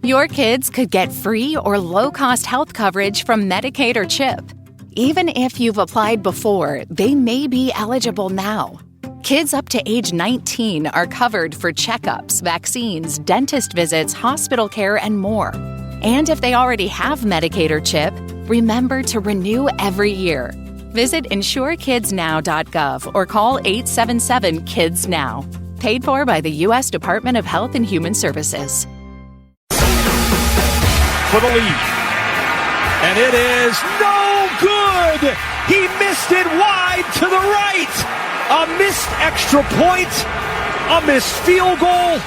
Your kids could get free or low-cost health coverage from Medicaid or CHIP. Even if you've applied before, they may be eligible now. Kids up to age 19 are covered for checkups, vaccines, dentist visits, hospital care, and more. And if they already have Medicaid or CHIP, remember to renew every year. Visit insurekidsnow.gov or call 877-KIDS-NOW. Paid for by the U.S. Department of Health and Human Services. For the lead. And it is no good. He missed it wide to the right. A missed extra point, a missed field goal,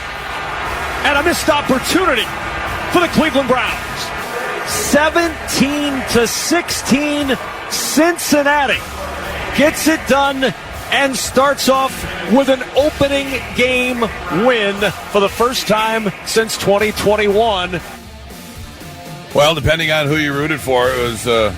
and a missed opportunity for the Cleveland Browns. 17-16, Cincinnati gets it done and starts off with an opening game win for the first time since 2021. Well, depending on who you rooted for, it was a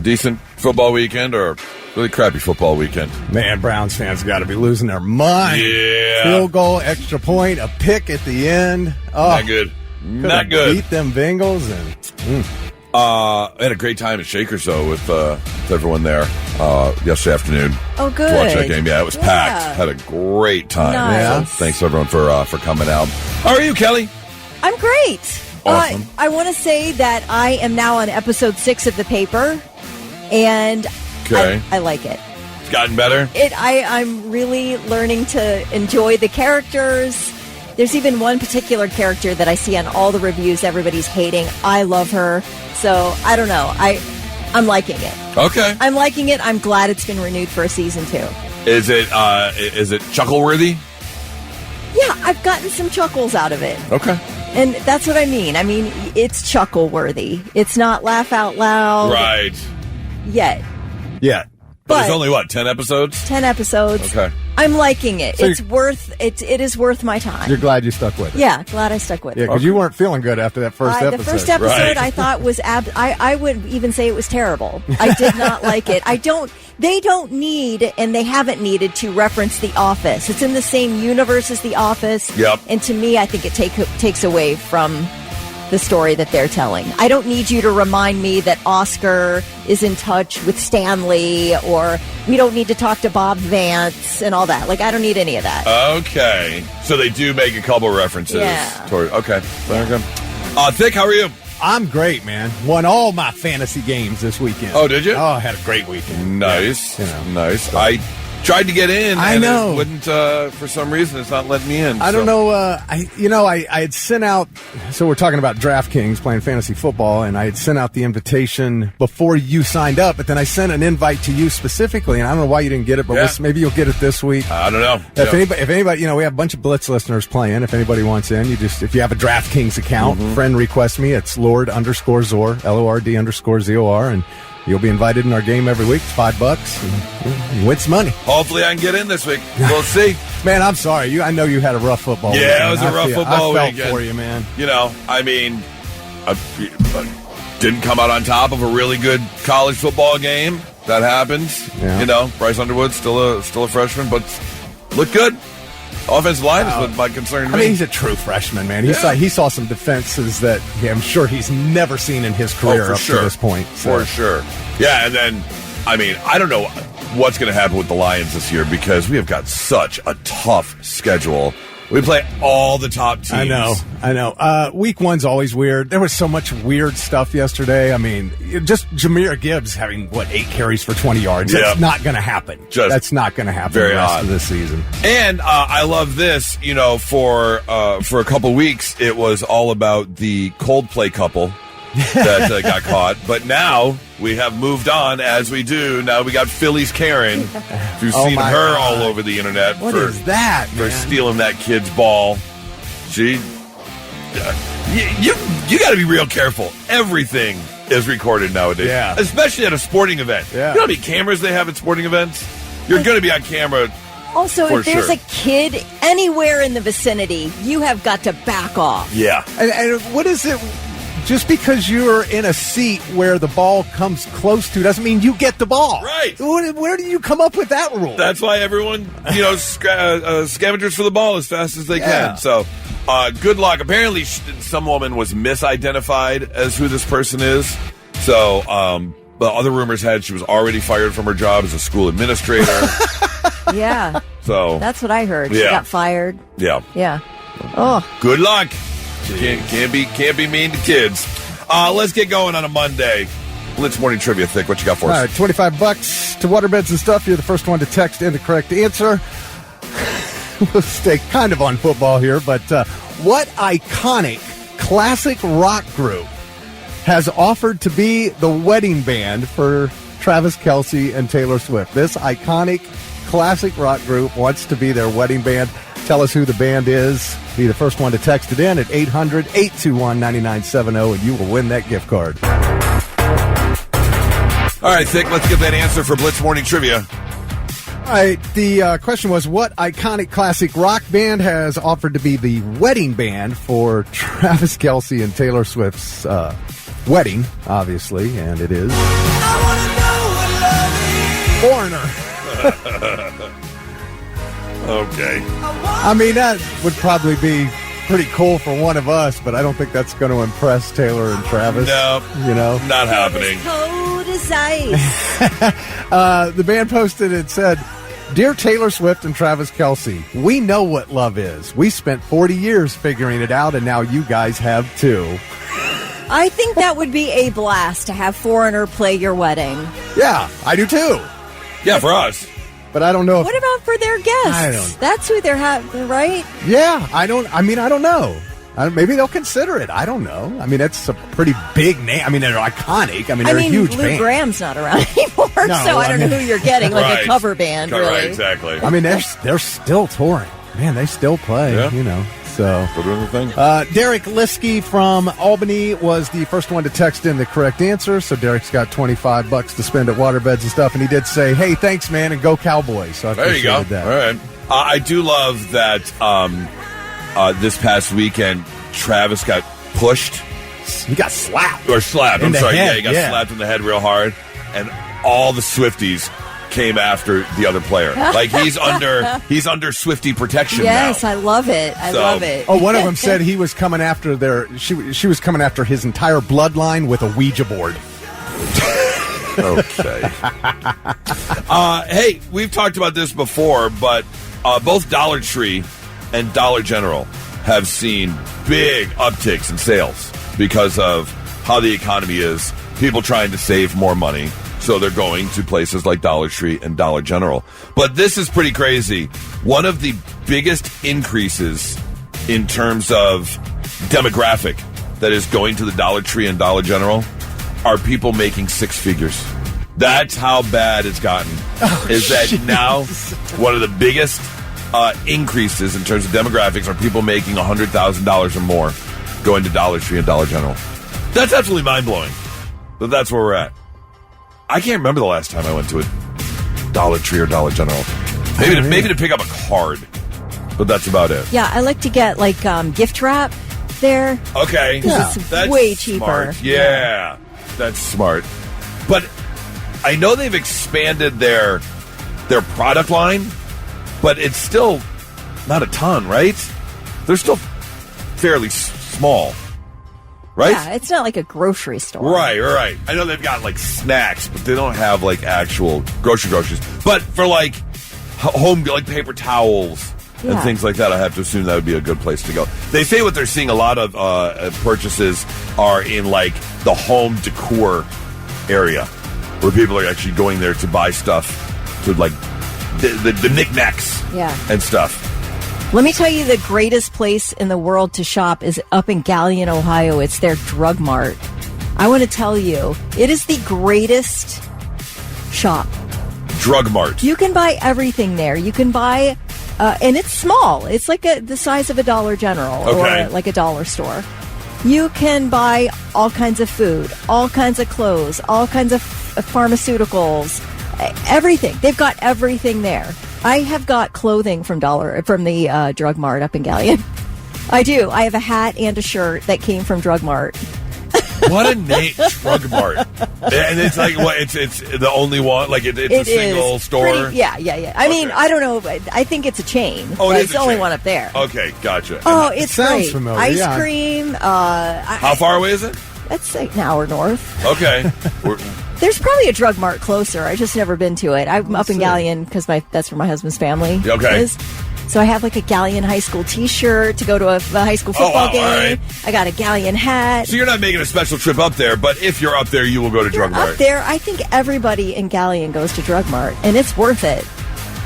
decent football weekend or a really crappy football weekend. Man, Browns fans got to be losing their mind. Yeah. Field goal, extra point, a pick at the end. Oh, not good. Not good. Beat them Bengals. I had a great time at Shakers, though, with everyone there yesterday afternoon. Oh, good. To watch that game. Yeah, it was packed. Had a great time. Nice. Yeah. So thanks, everyone, for coming out. How are you, Kelly? I'm great. Awesome. I want to say that I am now on episode 6 of the paper, and Okay. I like it. It's gotten better? I'm really learning to enjoy the characters. There's even one particular character that I see on all the reviews everybody's hating. I love her. So, I don't know. I'm liking it. Okay. I'm liking it. I'm glad it's been renewed for a season 2. Is it chuckle-worthy? Yeah, I've gotten some chuckles out of it. Okay. And that's what I mean. I mean, it's chuckle-worthy. It's not laugh out loud. Right. Yet. Yeah. But there's only, 10 episodes? 10 episodes. Okay. I'm liking it. So It is worth my time. You're glad you stuck with it. Yeah, glad I stuck with Yeah, it. because you weren't feeling good after that first episode. The first episode Right. I thought was I would even say it was terrible. I did not like it. They don't need, and they haven't needed to reference The Office. It's in the same universe as The Office. Yep. And to me, I think it takes away from the story that they're telling. I don't need you to remind me that Oscar is in touch with Stanley, or we don't need to talk to Bob Vance and all that. Like, I don't need any of that. Okay. So they do make a couple references. Yeah. Okay. There you go. Thick, how are you? I'm great, man. Won all my fantasy games this weekend. Oh, did you? Oh, I had a great weekend. Nice. Yeah, Nice. So. I tried to get in. I and know. It wouldn't, for some reason, it's not letting me in. I don't know. I had sent out. So we're talking about DraftKings playing fantasy football, and I had sent out the invitation before you signed up. But then I sent an invite to you specifically, and I don't know why you didn't get it. But maybe you'll get it this week. I don't know. If anybody, we have a bunch of Blitz listeners playing. If anybody wants in, if you have a DraftKings account, friend request me. It's Lord_Zor, LORD_ZOR, and you'll be invited in our game every week. It's $5, and you win some money. Hopefully I can get in this week. We'll see. Man, I'm sorry. I know you had a rough football weekend. Yeah, it was a rough football I weekend. felt for you, man. I didn't come out on top of a really good college football game. That happens. Yeah. Bryce Underwood's still a freshman, but looked good. Offensive line is what my concern to me. I mean, he's a true freshman, man. He saw some defenses that I'm sure he's never seen in his career to this point. So. For sure. Yeah, and then, I don't know what's going to happen with the Lions this year because we have got such a tough schedule. We play all the top teams. I know. Week 1's always weird. There was so much weird stuff yesterday. I mean, just Jahmyr Gibbs having, 8 carries for 20 yards. That's not going to happen. That's not going to happen the rest of this season. And I love this, for a couple weeks, it was all about the Coldplay couple that got caught. But now we have moved on, as we do. Now we got Philly's Karen. You've seen her all over the internet. What is that, for stealing that kid's ball. You got to be real careful. Everything is recorded nowadays. Yeah. Especially at a sporting event. Yeah. You know how many cameras they have at sporting events? You're going to be on camera. Also, if there's a kid anywhere in the vicinity, you have got to back off. Yeah. And what is it? just because you're in a seat where the ball comes close to doesn't mean you get the ball. Right. Where do you come up with that rule? That's why everyone, scavengers for the ball as fast as they can. So, good luck. Apparently, some woman was misidentified as who this person is. So, but other rumors had she was already fired from her job as a school administrator. Yeah. So that's what I heard. She got fired. Yeah. Yeah. Oh. Good luck. Can't be mean to kids. Let's get going on a Monday. Blitz Morning Trivia, Thick. What you got for us? All right, $25 to waterbeds and stuff. You're the first one to text in the correct answer. We'll stay kind of on football here, but what iconic classic rock group has offered to be the wedding band for Travis Kelce and Taylor Swift? This iconic classic rock group wants to be their wedding band. Tell us who the band is. Be the first one to text it in at 800-821-9970, and you will win that gift card. All right, Thick, let's get that answer for Blitz Morning Trivia. All right, the question was, what iconic classic rock band has offered to be the wedding band for Travis Kelce and Taylor Swift's wedding, obviously, and it is Foreigner. Okay. I mean, that would probably be pretty cool for one of us, but I don't think that's going to impress Taylor and Travis. No, not happening. Cold as ice. The band posted, it said, "Dear Taylor Swift and Travis Kelce, we know what love is. We spent 40 years figuring it out, and now you guys have too." I think that would be a blast to have Foreigner play your wedding. Yeah, I do too. Yeah, for us. But I don't know if... What about for their guests? I don't... That's who they're having, right? Yeah, I don't know. Maybe they'll consider it. I don't know. I mean, that's a pretty big name. I mean, they're iconic. I mean, they're a huge Lou band. Graham's not around anymore, so I don't know who you're getting, like a cover band, really. Right, exactly. I mean, they're still touring. Man, they still play, So, Derek Liskey from Albany was the first one to text in the correct answer. So Derek's got $25 to spend at Waterbeds and stuff, and he did say, "Hey, thanks, man, and go Cowboys." So I there you go. That. All right. I do love that. This past weekend, Travis got pushed. He got slapped. Or slapped. He got slapped in the head real hard, and all the Swifties came after the other player. Like he's under Swiftie protection now. Yes, I love it. I love it. Oh, one of them said he was coming after she was coming after his entire bloodline with a Ouija board. Okay. Hey, we've talked about this before, but both Dollar Tree and Dollar General have seen big upticks in sales because of how the economy is. People trying to save more money. So they're going to places like Dollar Tree and Dollar General. But this is pretty crazy. One of the biggest increases in terms of demographic that is going to the Dollar Tree and Dollar General are people making six figures. That's how bad it's gotten. Now one of the biggest increases in terms of demographics are people making $100,000 or more going to Dollar Tree and Dollar General. That's absolutely mind-blowing. But that's where we're at. I can't remember the last time I went to a Dollar Tree or Dollar General. Maybe to pick up a card, but that's about it. Yeah, I like to get like gift wrap there. Okay, it's way cheaper. Smart. Yeah, that's smart. But I know they've expanded their product line, but it's still not a ton, right? They're still fairly small. Right? Yeah, it's not like a grocery store. Right. I know they've got like snacks, but they don't have like actual groceries. But for like home, like paper towels and things like that, I have to assume that would be a good place to go. They say what they're seeing a lot of purchases are in like the home decor area, where people are actually going there to buy stuff, to like the knickknacks and stuff. Let me tell you, the greatest place in the world to shop is up in Galion, Ohio. It's their Drug Mart. I want to tell you, it is the greatest shop. Drug Mart. You can buy everything there. You can buy, and it's small. It's like the size of a Dollar General or like a dollar store. You can buy all kinds of food, all kinds of clothes, all kinds of pharmaceuticals, everything. They've got everything there. I have got clothing from the Drug Mart up in Galion. I do. I have a hat and a shirt that came from Drug Mart. What a name, Drug Mart. And it's like, what? It's the only one? Like, it's a single store? Yeah. I mean, I don't know. I think it's a chain. Oh, but it is it's the only chain. one up there. Okay, gotcha. Oh, it's sounds great. familiar, Ice yeah. cream. How far away is it? That's like an hour north. Okay. There's probably a Drug Mart closer. I just never been to it. I'm up in Galleon because that's where my husband's family is. So I have like a Galleon High School T-shirt to go to a high school football game. Right. I got a Galleon hat. So you're not making a special trip up there, but if you're up there, you will go to Drug Mart. Up there, I think everybody in Galleon goes to Drug Mart, and it's worth it.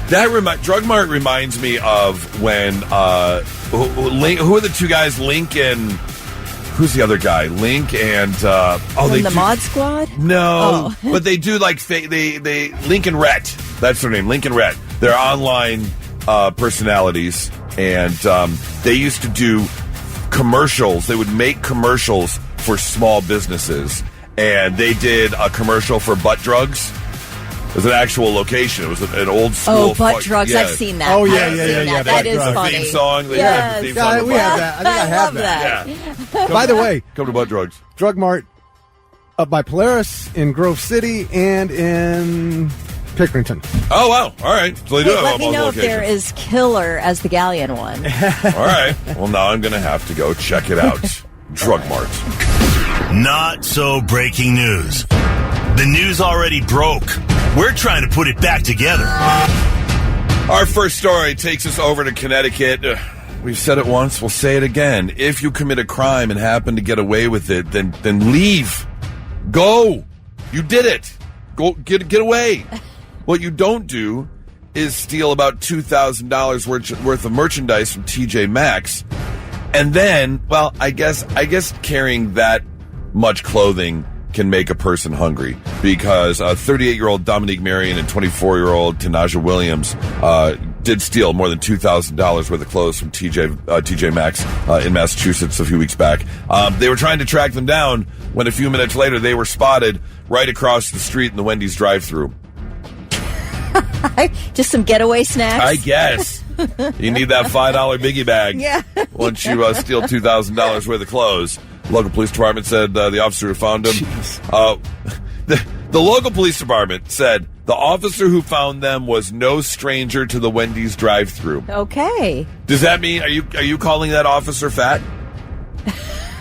Drug Mart reminds me of when who are the two guys? Link and who's the other guy? Link and the Mod Squad. No, but they do like they Link and Rhett. That's their name, Link and Rhett. They're online personalities, and they used to do commercials. They would make commercials for small businesses, and they did a commercial for butt drugs. It was an actual location. It was an old school. Oh, butt drugs! Yeah. I've seen that. Oh, yeah. That is drugs. funny. Theme song. Yes. Theme Yeah, song we have that. I think I have love that. Yeah. By the way, Come to butt drugs. Drug Mart up by Polaris, in Grove City, and in Pickerington. Oh, wow. All right. So they do have Let all me those know if locations. they're as killer as the Galleon one. All right. Well, now I'm going to have to go check it out. Drug Mart. Not so breaking news. The news already broke. We're trying to put it back together. Our first story takes us over to Connecticut. We've said it once, we'll say it again. If you commit a crime and happen to get away with it, then leave. Go. You did it. Go get away. What you don't do is steal about $2,000 worth of merchandise from TJ Maxx. And then, well, I guess carrying that much clothing can make a person hungry, because 38-year-old Dominique Marion and 24-year-old Tanaja Williams did steal more than $2,000 worth of clothes from TJ Maxx in Massachusetts a few weeks back. They were trying to track them down when a few minutes later they were spotted right across the street in the Wendy's drive-thru. Just some getaway snacks. I guess. You need that $5 biggie bag. Yeah. Once you steal $2,000 worth of clothes. Local police department said the officer who found him. The local police department said the officer who found them was no stranger to the Wendy's drive-thru. Okay. Does that mean are you calling that officer fat?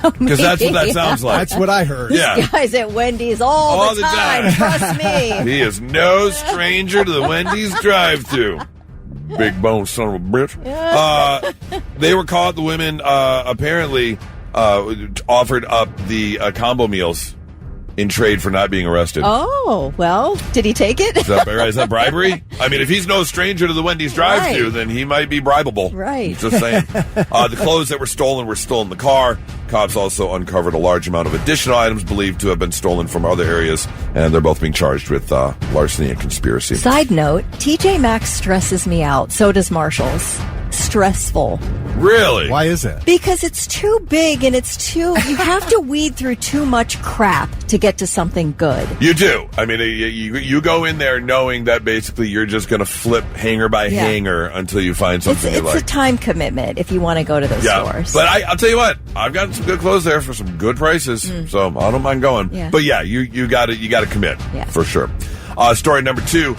Because that's what that sounds like. That's what I heard. Yeah. Guys at Wendy's all the time. Trust me. He is no stranger to the Wendy's drive-thru. Big bone son of a bitch. They were caught. The women apparently offered up the combo meals in trade for not being arrested. Oh, well, did he take it? Is that bribery? I mean, if he's no stranger to the Wendy's drive-thru, Right. then he might be bribable. Right. Just saying. The clothes that were still in the car. Cops also uncovered a large amount of additional items believed to have been stolen from other areas, and they're both being charged with larceny and conspiracy. Side note, TJ Maxx stresses me out. So does Marshall's. Stressful. Really? Why is it? Because it's too big and you have to weed through too much crap to get to something good. You do. I mean, you go in there knowing that basically you're just going to flip hanger by hanger until you find something you like. It's a time commitment if you want to go to those stores. But I'll tell you what, I've gotten some good clothes there for some good prices, so I don't mind going. Yeah. But yeah, you got to commit for sure. Story number 2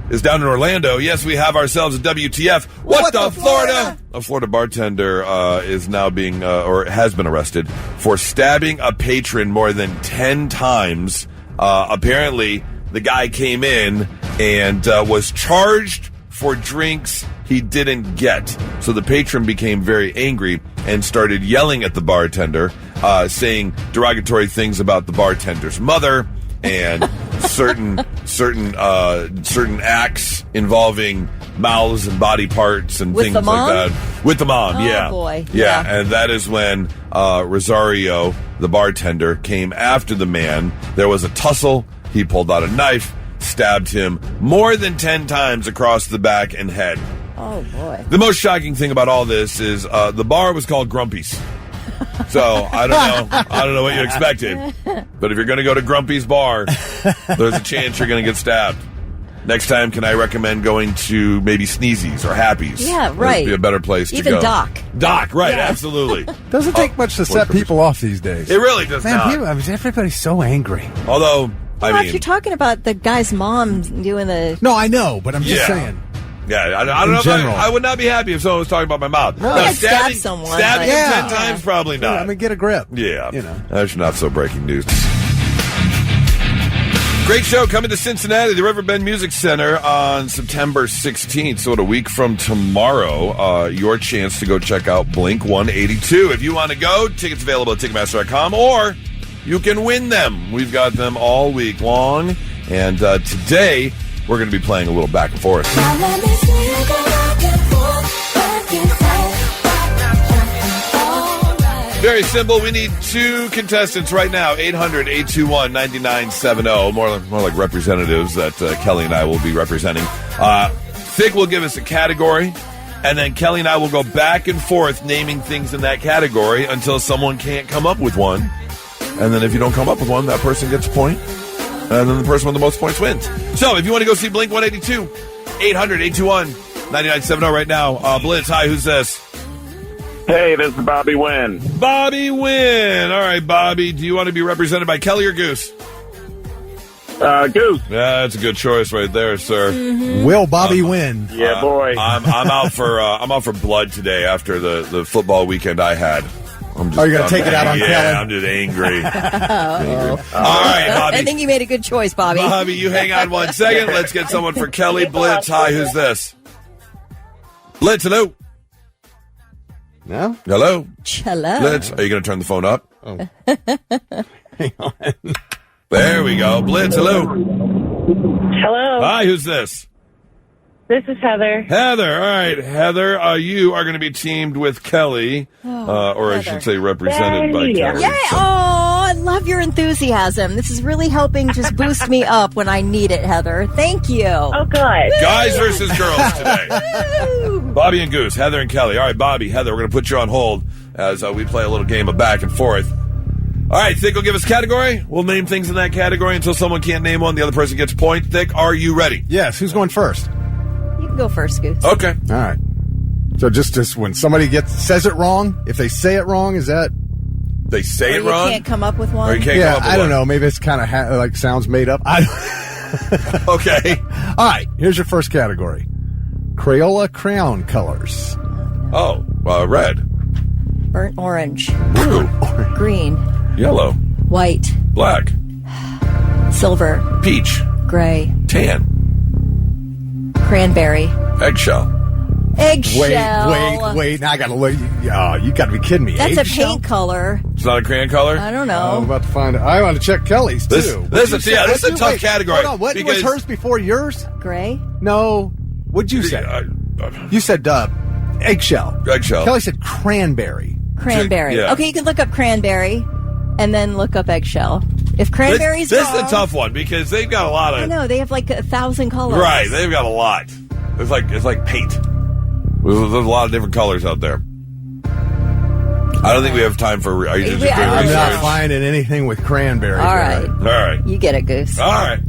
is down in Orlando. Yes, we have ourselves a WTF. What the Florida? A Florida bartender is now being or has been arrested for stabbing a patron more than 10 times. Apparently, the guy came in and was charged for drinks he didn't get. So the patron became very angry and started yelling at the bartender, saying derogatory things about the bartender's mother and certain acts involving mouths and body parts and With things the mom? like that. With the mom, yeah. Oh, boy. Yeah, Yeah. and that is when Rosario, the bartender, came after the man. There was a tussle. He pulled out a knife, stabbed him more than 10 times across the back and head. Oh, boy. The most shocking thing about all this is the bar was called Grumpy's. So I don't know what you expected, but if you're going to go to Grumpy's bar, there's a chance you're going to get stabbed. Next time, can I recommend going to maybe Sneezy's or Happy's? Yeah, right. That'd be a better place to Even go. Doc. Doc, right, Yeah. absolutely. Doesn't take much to set people off these days. It really does not. Everybody's so angry. Although, Well, I if mean... you're talking about the guy's mom doing the... No, I know, but I'm just saying. Yeah, I don't know. general. I would not be happy if someone was talking about my mom. Well, I'd stab someone, Stabbing but- him Yeah. 10 times, probably not. I mean, get a grip. Yeah. You know. That's not so breaking news. Great show coming to Cincinnati, the Riverbend Music Center on September 16th. So, a week from tomorrow, your chance to go check out Blink 182. If you want to go, tickets available at Ticketmaster.com, or you can win them. We've got them all week long. And today, we're going to be playing a little back and forth. Very simple. We need 2 contestants right now. 800-821-9970. More like representatives that Kelly and I will be representing. Thick will give us a category, and then Kelly and I will go back and forth naming things in that category until someone can't come up with one. And then if you don't come up with one, that person gets a point. And then the person with the most points wins. So if you want to go see Blink 182, 800-821-9970 right now. Blitz, hi, who's this? Hey, this is Bobby Wynn. Bobby Wynn. All right, Bobby, do you want to be represented by Kelly or Goose? Goose. Yeah, that's a good choice right there, sir. Will Bobby win? Yeah, boy. I'm out for blood today after the football weekend I had. I'm just, Are you going to take it out on Kelly? Kelly? I'm just angry. Angry. All right, Bobby. I think you made a good choice, Bobby. Bobby, you hang on 1 second. Let's get someone for Kelly. Blitz, hi, who's this? Blitz, hello. No? Hello. Hello. Blitz, are you going to turn the phone up? Oh. Hang on. There we go. Blitz, hello. Hello, Hi, who's this? this is Heather. Heather. All right, Heather, you are going to be teamed with Kelly, or I should say represented by Yay. Kelly. Yay! Oh, I love your enthusiasm. This is really helping just boost me up when I need it, Heather. Thank you. Oh, good. Guys versus girls today. Bobby and Goose, Heather and Kelly. All right, Bobby, Heather, we're going to put you on hold as we play a little game of back and forth. All right, Thick will give us a category. We'll name things in that category until someone can't name one. The other person gets a point. Thick, are you ready? Yes, who's going first? You can go first, Goose. Okay. All right. So just when somebody says it wrong, if they say it wrong, is that... They say Or it you wrong? can't come up with one? Or you can't Yeah, come up with I don't one? know. Maybe it's kind of like sounds made up. Okay. All right, here's your first category. Crayola crayon colors. Oh, red, Burnt orange, blue, green, yellow, white, black, silver, peach, gray, tan, cranberry, eggshell. eggshell. Wait. Now I got to look. Oh, you got to be kidding me. That's Eggshell? a paint color. It's not a crayon color? I don't I'm know. about to find it. I want to check Kelly's, too. This is a tough category. Hold on, what was hers before yours? Gray? No. What'd you say? You said eggshell. Eggshell. Kelly said cranberry. Cranberry. Yeah. Okay, you can look up cranberry and then look up eggshell. If cranberry's This is wrong, a tough one because they've got a lot of... I know, they have like 1,000 colors. Right, they've got a lot. It's like paint. There's a lot of different colors out there. I don't think we have time for... Are you just doing I'm research? not finding anything with cranberry. All here. right. All right. You get it, Goose. All right.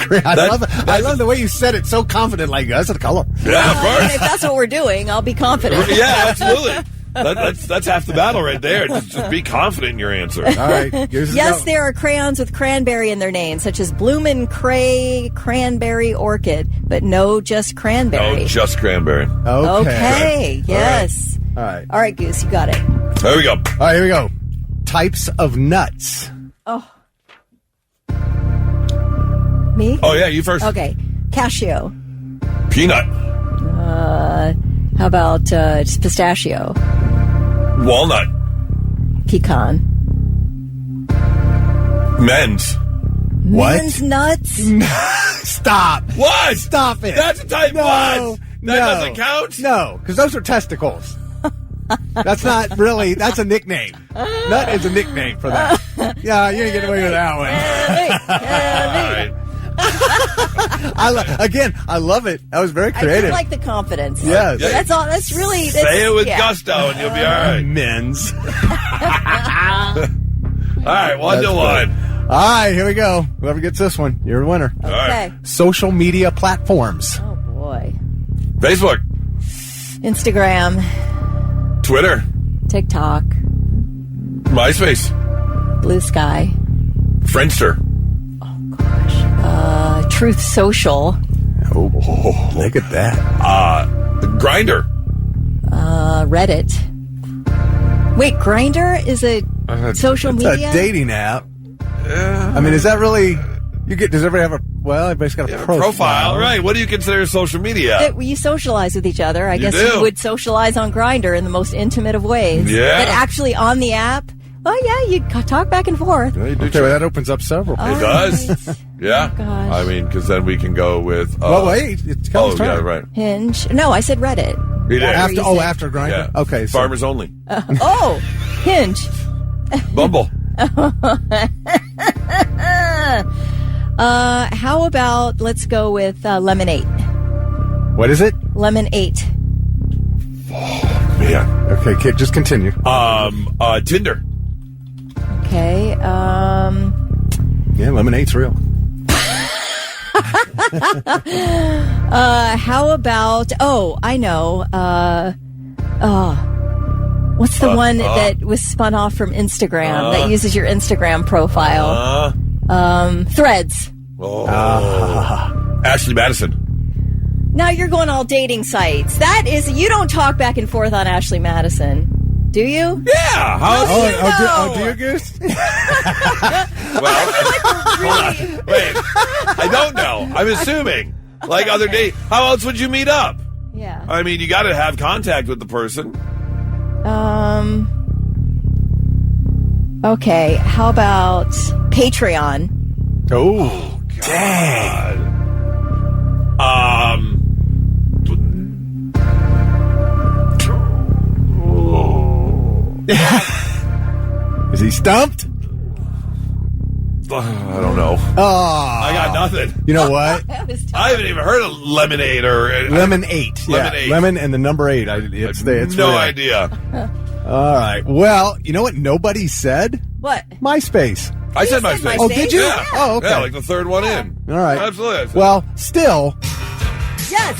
I love the way you said it so confident, like that's the color. Yeah, of And course. if that's what we're doing, I'll be confident. Yeah, absolutely. That's half the battle right there. Just be confident in your answer. All right. Yes, there are crayons with cranberry in their name, such as Bloomin' Cray, Cranberry Orchid, but no, just cranberry. Oh, just cranberry. Okay, yes. All right. All right, Goose, you got it. There we go. All right, here we go. Types of nuts. Oh. Me? Oh, yeah, you first. Okay. Cashew. Peanut. How about just pistachio? Walnut. Pecan. Men's. What? Men's nuts? Stop. What? Stop it. That's a type No. what? That No. doesn't count? No, because those are testicles. That's not really, that's a nickname. Nut is a nickname for that. Yeah, you didn't get away with that one. All right. I love it. That was very I creative. do like the confidence. Yes. Yeah. That's all. That's really. That's, Say it with yeah. gusto and you'll be all right. Men's. All right, 1-1. right, here we go. Whoever gets this one, you're the winner. Okay. right. Social media platforms. Oh, boy. Facebook, Instagram, Twitter, TikTok, MySpace, Blue Sky, Friendster. Truth Social, Oh, look at that. Grindr. Reddit. Wait, Grindr is a social It's media? a dating app. I mean, is that really... Does everybody have a... Well, everybody's got a Profile, right. What do you consider social media? You socialize with each other. I guess do. you would socialize on Grindr in the most intimate of ways. Yeah. But actually on the app, well, yeah, you talk back and forth. Yeah, you do Okay, well, that opens up several. It does. Right. Yeah. Oh, gosh. I mean, because then we can go with... Well, wait. It's Oh, Kelly's turn. yeah, right. Hinge. No, I said Reddit. He did. After, you said- after Grindr? Yeah. Okay. So, Farmers only. Oh, Hinge. Bumble. How about, let's go with Lemonade. what is it? Lemonade. Man. Okay, kid, just continue. Tinder. Okay. Yeah, Lemonade's real. How about, I know. What's the one that was spun off from Instagram that uses your Instagram profile? Threads. Ashley Madison. Now you're going all dating sites. You don't talk back and forth on Ashley Madison, do you? Yeah. How? Do you, Goose? Well, hold on. Wait. I don't know. I'm assuming. Like other days. How else would you meet up? Yeah. I mean, you got to have contact with the person. Okay. How about Patreon? Oh, Dang. is he stumped? I don't know. Oh, I got nothing. you know what? That was tough. I haven't even heard of lemonade or Lemon 8. Yeah. Lemon 8. Lemon and the number 8. It's no real. idea. All right. Well, you know what nobody said? What? MySpace. I said said MySpace. Oh, did you? Yeah. Oh, okay. Yeah, like the third one in. All right. Absolutely. Well, still, Yes.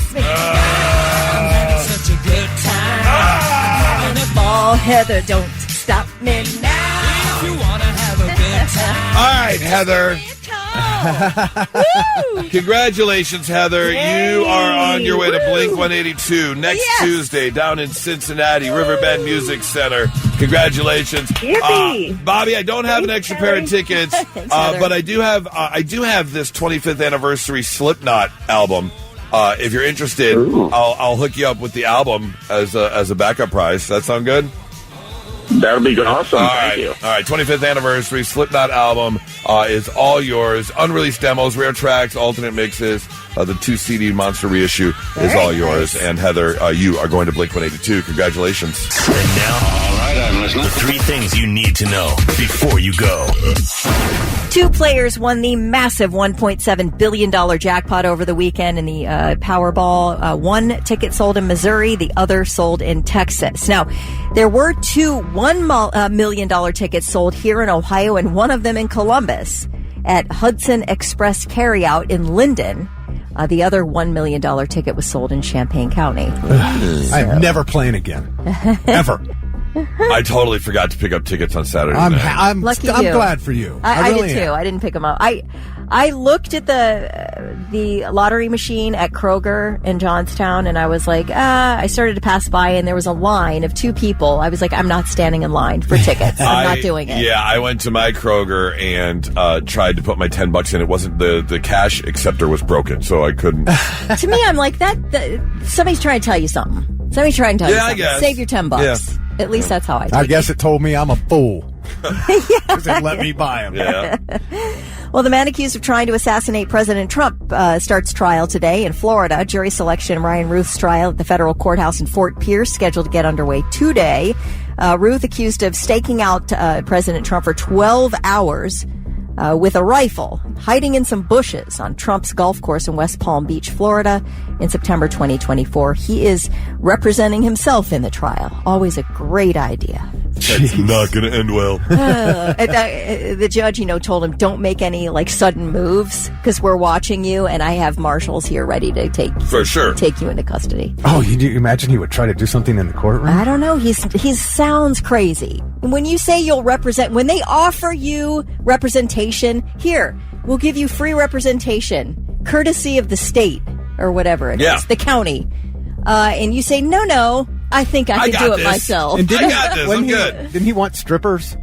Such a good time. Having a ball, Heather. Don't stop me now. If you want to have a good time. All right, Heather. Woo! Congratulations, Heather. Yay. You are on your way to Woo. Blink 182 next Yes. Tuesday down in Cincinnati, Riverbend Music Center. Congratulations. Yippee. Bobby, I don't have an Thanks, extra pair of Kelly. tickets, Thanks, Heather. but I do have this 25th anniversary Slipknot album. If you're interested, I'll hook you up with the album as a backup prize. That sound good? That would be awesome. All Thank right. you. All right. 25th anniversary Slipknot album is all yours. Unreleased demos, rare tracks, alternate mixes. The 2 CD monster reissue is Very all yours. nice. And Heather, you are going to Blink 182. Congratulations. And now, all right, I'm listening. The 3 things you need to know before you go. 2 players won the massive $1.7 billion jackpot over the weekend in the Powerball. One ticket sold in Missouri, the other sold in Texas. Now, there were 2 $1 million tickets sold here in Ohio and one of them in Columbus at Hudson Express Carryout in Linden. The other $1 million ticket was sold in Champaign County. I'm never playing again. Ever. I totally forgot to pick up tickets on Saturday I'm night. Lucky I'm you. glad for you. I really did too. am. I didn't pick them up. I looked at the lottery machine at Kroger in Johnstown, and I was like, I started to pass by, and there was a line of 2 people. I was like, I'm not standing in line for tickets. I'm not doing it. Yeah, I went to my Kroger and tried to put my $10 in. It wasn't the cash acceptor was broken, so I couldn't. To me, I'm like that. Somebody's trying to tell you something. Somebody's trying to tell you Yeah, I something. guess. Save your $10. Yeah. At least that's how I take I it. guess it told me I'm a fool. Because it let me buy them. Yeah. Well, the man accused of trying to assassinate President Trump starts trial today in Florida. Jury selection in Ryan Ruth's trial at the federal courthouse in Fort Pierce scheduled to get underway today. Ruth accused of staking out President Trump for 12 hours with a rifle, hiding in some bushes on Trump's golf course in West Palm Beach, Florida in September 2024. He is representing himself in the trial. Always a great idea. It's not going to end well. The judge, told him, don't make any sudden moves because we're watching you, and I have marshals here ready to take you into custody. Oh, you imagine he would try to do something in the courtroom? I don't know. He sounds crazy. When you say you'll represent, when they offer you representation, here, we'll give you free representation, courtesy of the state or whatever it is, the county. And you say, no, I think I can do it myself. And I got this. I'm good. Didn't he want strippers?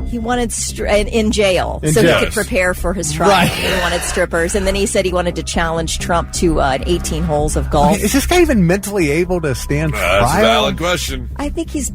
He wanted in jail he could prepare for his trial. Right. He wanted strippers, and then he said he wanted to challenge Trump to 18 holes of golf. Is this guy even mentally able to stand trial? That's a valid question. I think he's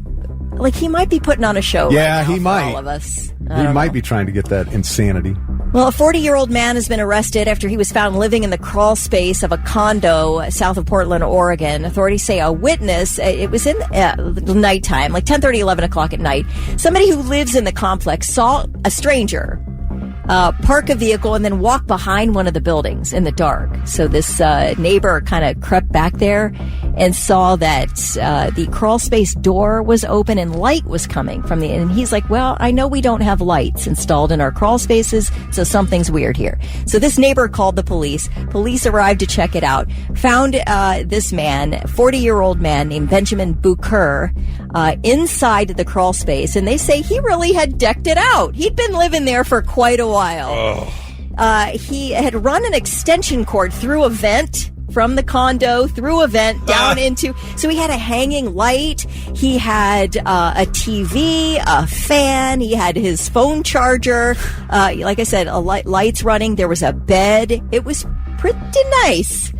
he might be putting on a show. Yeah, right now he might. For all of us. He might be trying to get that insanity. Well, a 40-year-old man has been arrested after he was found living in the crawl space of a condo south of Portland, Oregon. Authorities say a witness, it was in nighttime, 10:30, 11 o'clock at night. Somebody who lives in the complex saw a stranger park a vehicle and then walk behind one of the buildings in the dark. So this neighbor kind of crept back there and saw that the crawl space door was open and light was coming from and he's like, well, I know we don't have lights installed in our crawl spaces, so something's weird here. So this neighbor called the police. Police arrived to check it out, found this man, 40-year-old man named Benjamin Bucher, inside the crawl space, and they say he really had decked it out. He'd been living there for quite a while. He had run an extension cord through a vent from the condo, through a vent, down into... So he had a hanging light, he had a TV, a fan, he had his phone charger, like I said, lights running, there was a bed. It was pretty nice.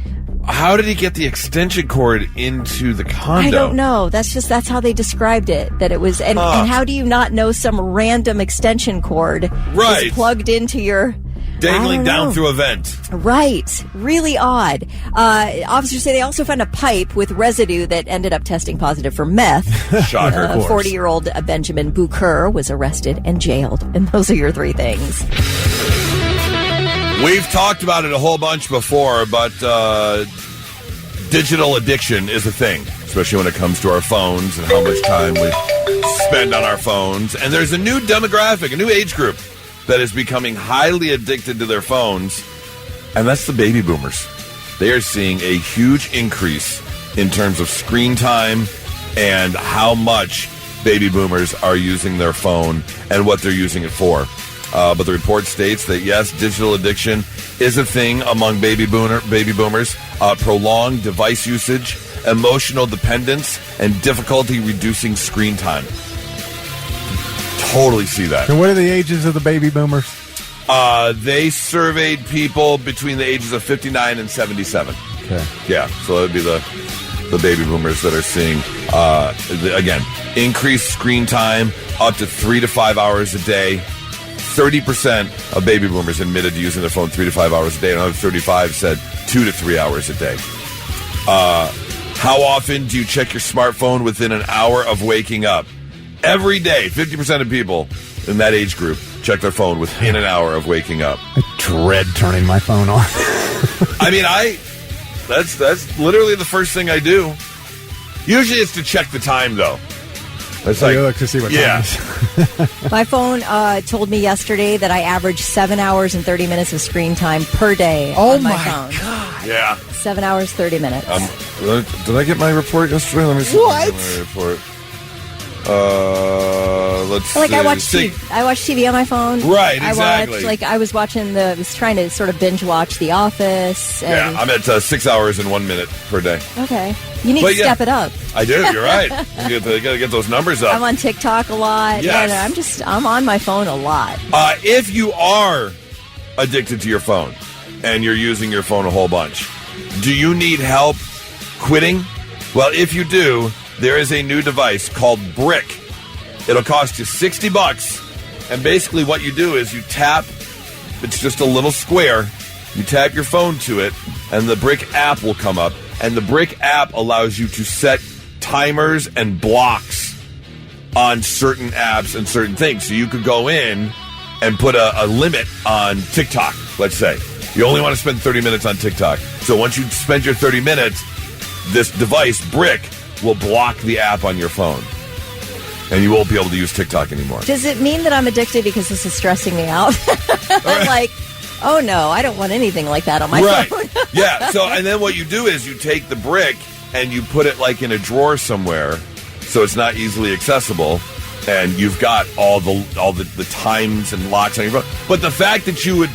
How did he get the extension cord into the condo? I don't know. That's how they described it. That it was, and how do you not know some random extension cord is plugged into your dangling down through a vent? Right. Really odd. Officers say they also found a pipe with residue that ended up testing positive for meth. Shocker. 40-year-old Benjamin Bucher was arrested and jailed. And those are your three things. We've talked about it a whole bunch before, but digital addiction is a thing, especially when it comes to our phones and how much time we spend on our phones. And there's a new demographic, a new age group that is becoming highly addicted to their phones, and that's the baby boomers. They are seeing a huge increase in terms of screen time and how much baby boomers are using their phone and what they're using it for. But the report states that, yes, digital addiction is a thing among baby boomers. Prolonged device usage, emotional dependence, and difficulty reducing screen time. Totally see that. And what are the ages of the baby boomers? They surveyed people between the ages of 59 and 77. Okay. Yeah, so that would be the baby boomers that are seeing, again, increased screen time up to 3 to 5 hours a day. 30% of baby boomers admitted to using their phone 3 to 5 hours a day. Another 35 said 2 to 3 hours a day. How often do you check your smartphone within an hour of waking up? Every day, 50% of people in that age group check their phone within an hour of waking up. I dread turning my phone on. I mean, that's literally the first thing I do. Usually it's to check the time, though. It's like, look to see what time it is. My phone told me yesterday that I average 7 hours and 30 minutes of screen time per day on my phone. God. Yeah. 7 hours, 30 minutes. Did I get my report yesterday? Let me see. What? My report. Let's see. I watch TV on my phone. Right, exactly. I was trying to sort of binge watch The Office. And I'm at 6 hours and 1 minute per day. Okay. You need to step it up. I do, you're right. You gotta get those numbers up. I'm on TikTok a lot. Yes. And I'm on my phone a lot. If you are addicted to your phone and you're using your phone a whole bunch, do you need help quitting? Well, if you do, there is a new device called Brick. It'll cost you $60, and basically what you do is you tap, it's just a little square, you tap your phone to it, and the Brick app will come up, and the Brick app allows you to set timers and blocks on certain apps and certain things. So you could go in and put a limit on TikTok, let's say. You only want to spend 30 minutes on TikTok. So once you spend your 30 minutes, this device, Brick, will block the app on your phone. and you won't be able to use TikTok anymore. Does it mean that I'm addicted because this is stressing me out? I'm like, oh no, I don't want anything like that on my phone. Yeah. So, and then what you do is you take the brick and you put it like in a drawer somewhere, so it's not easily accessible, and you've got all the times and locks on your phone. But the fact that you would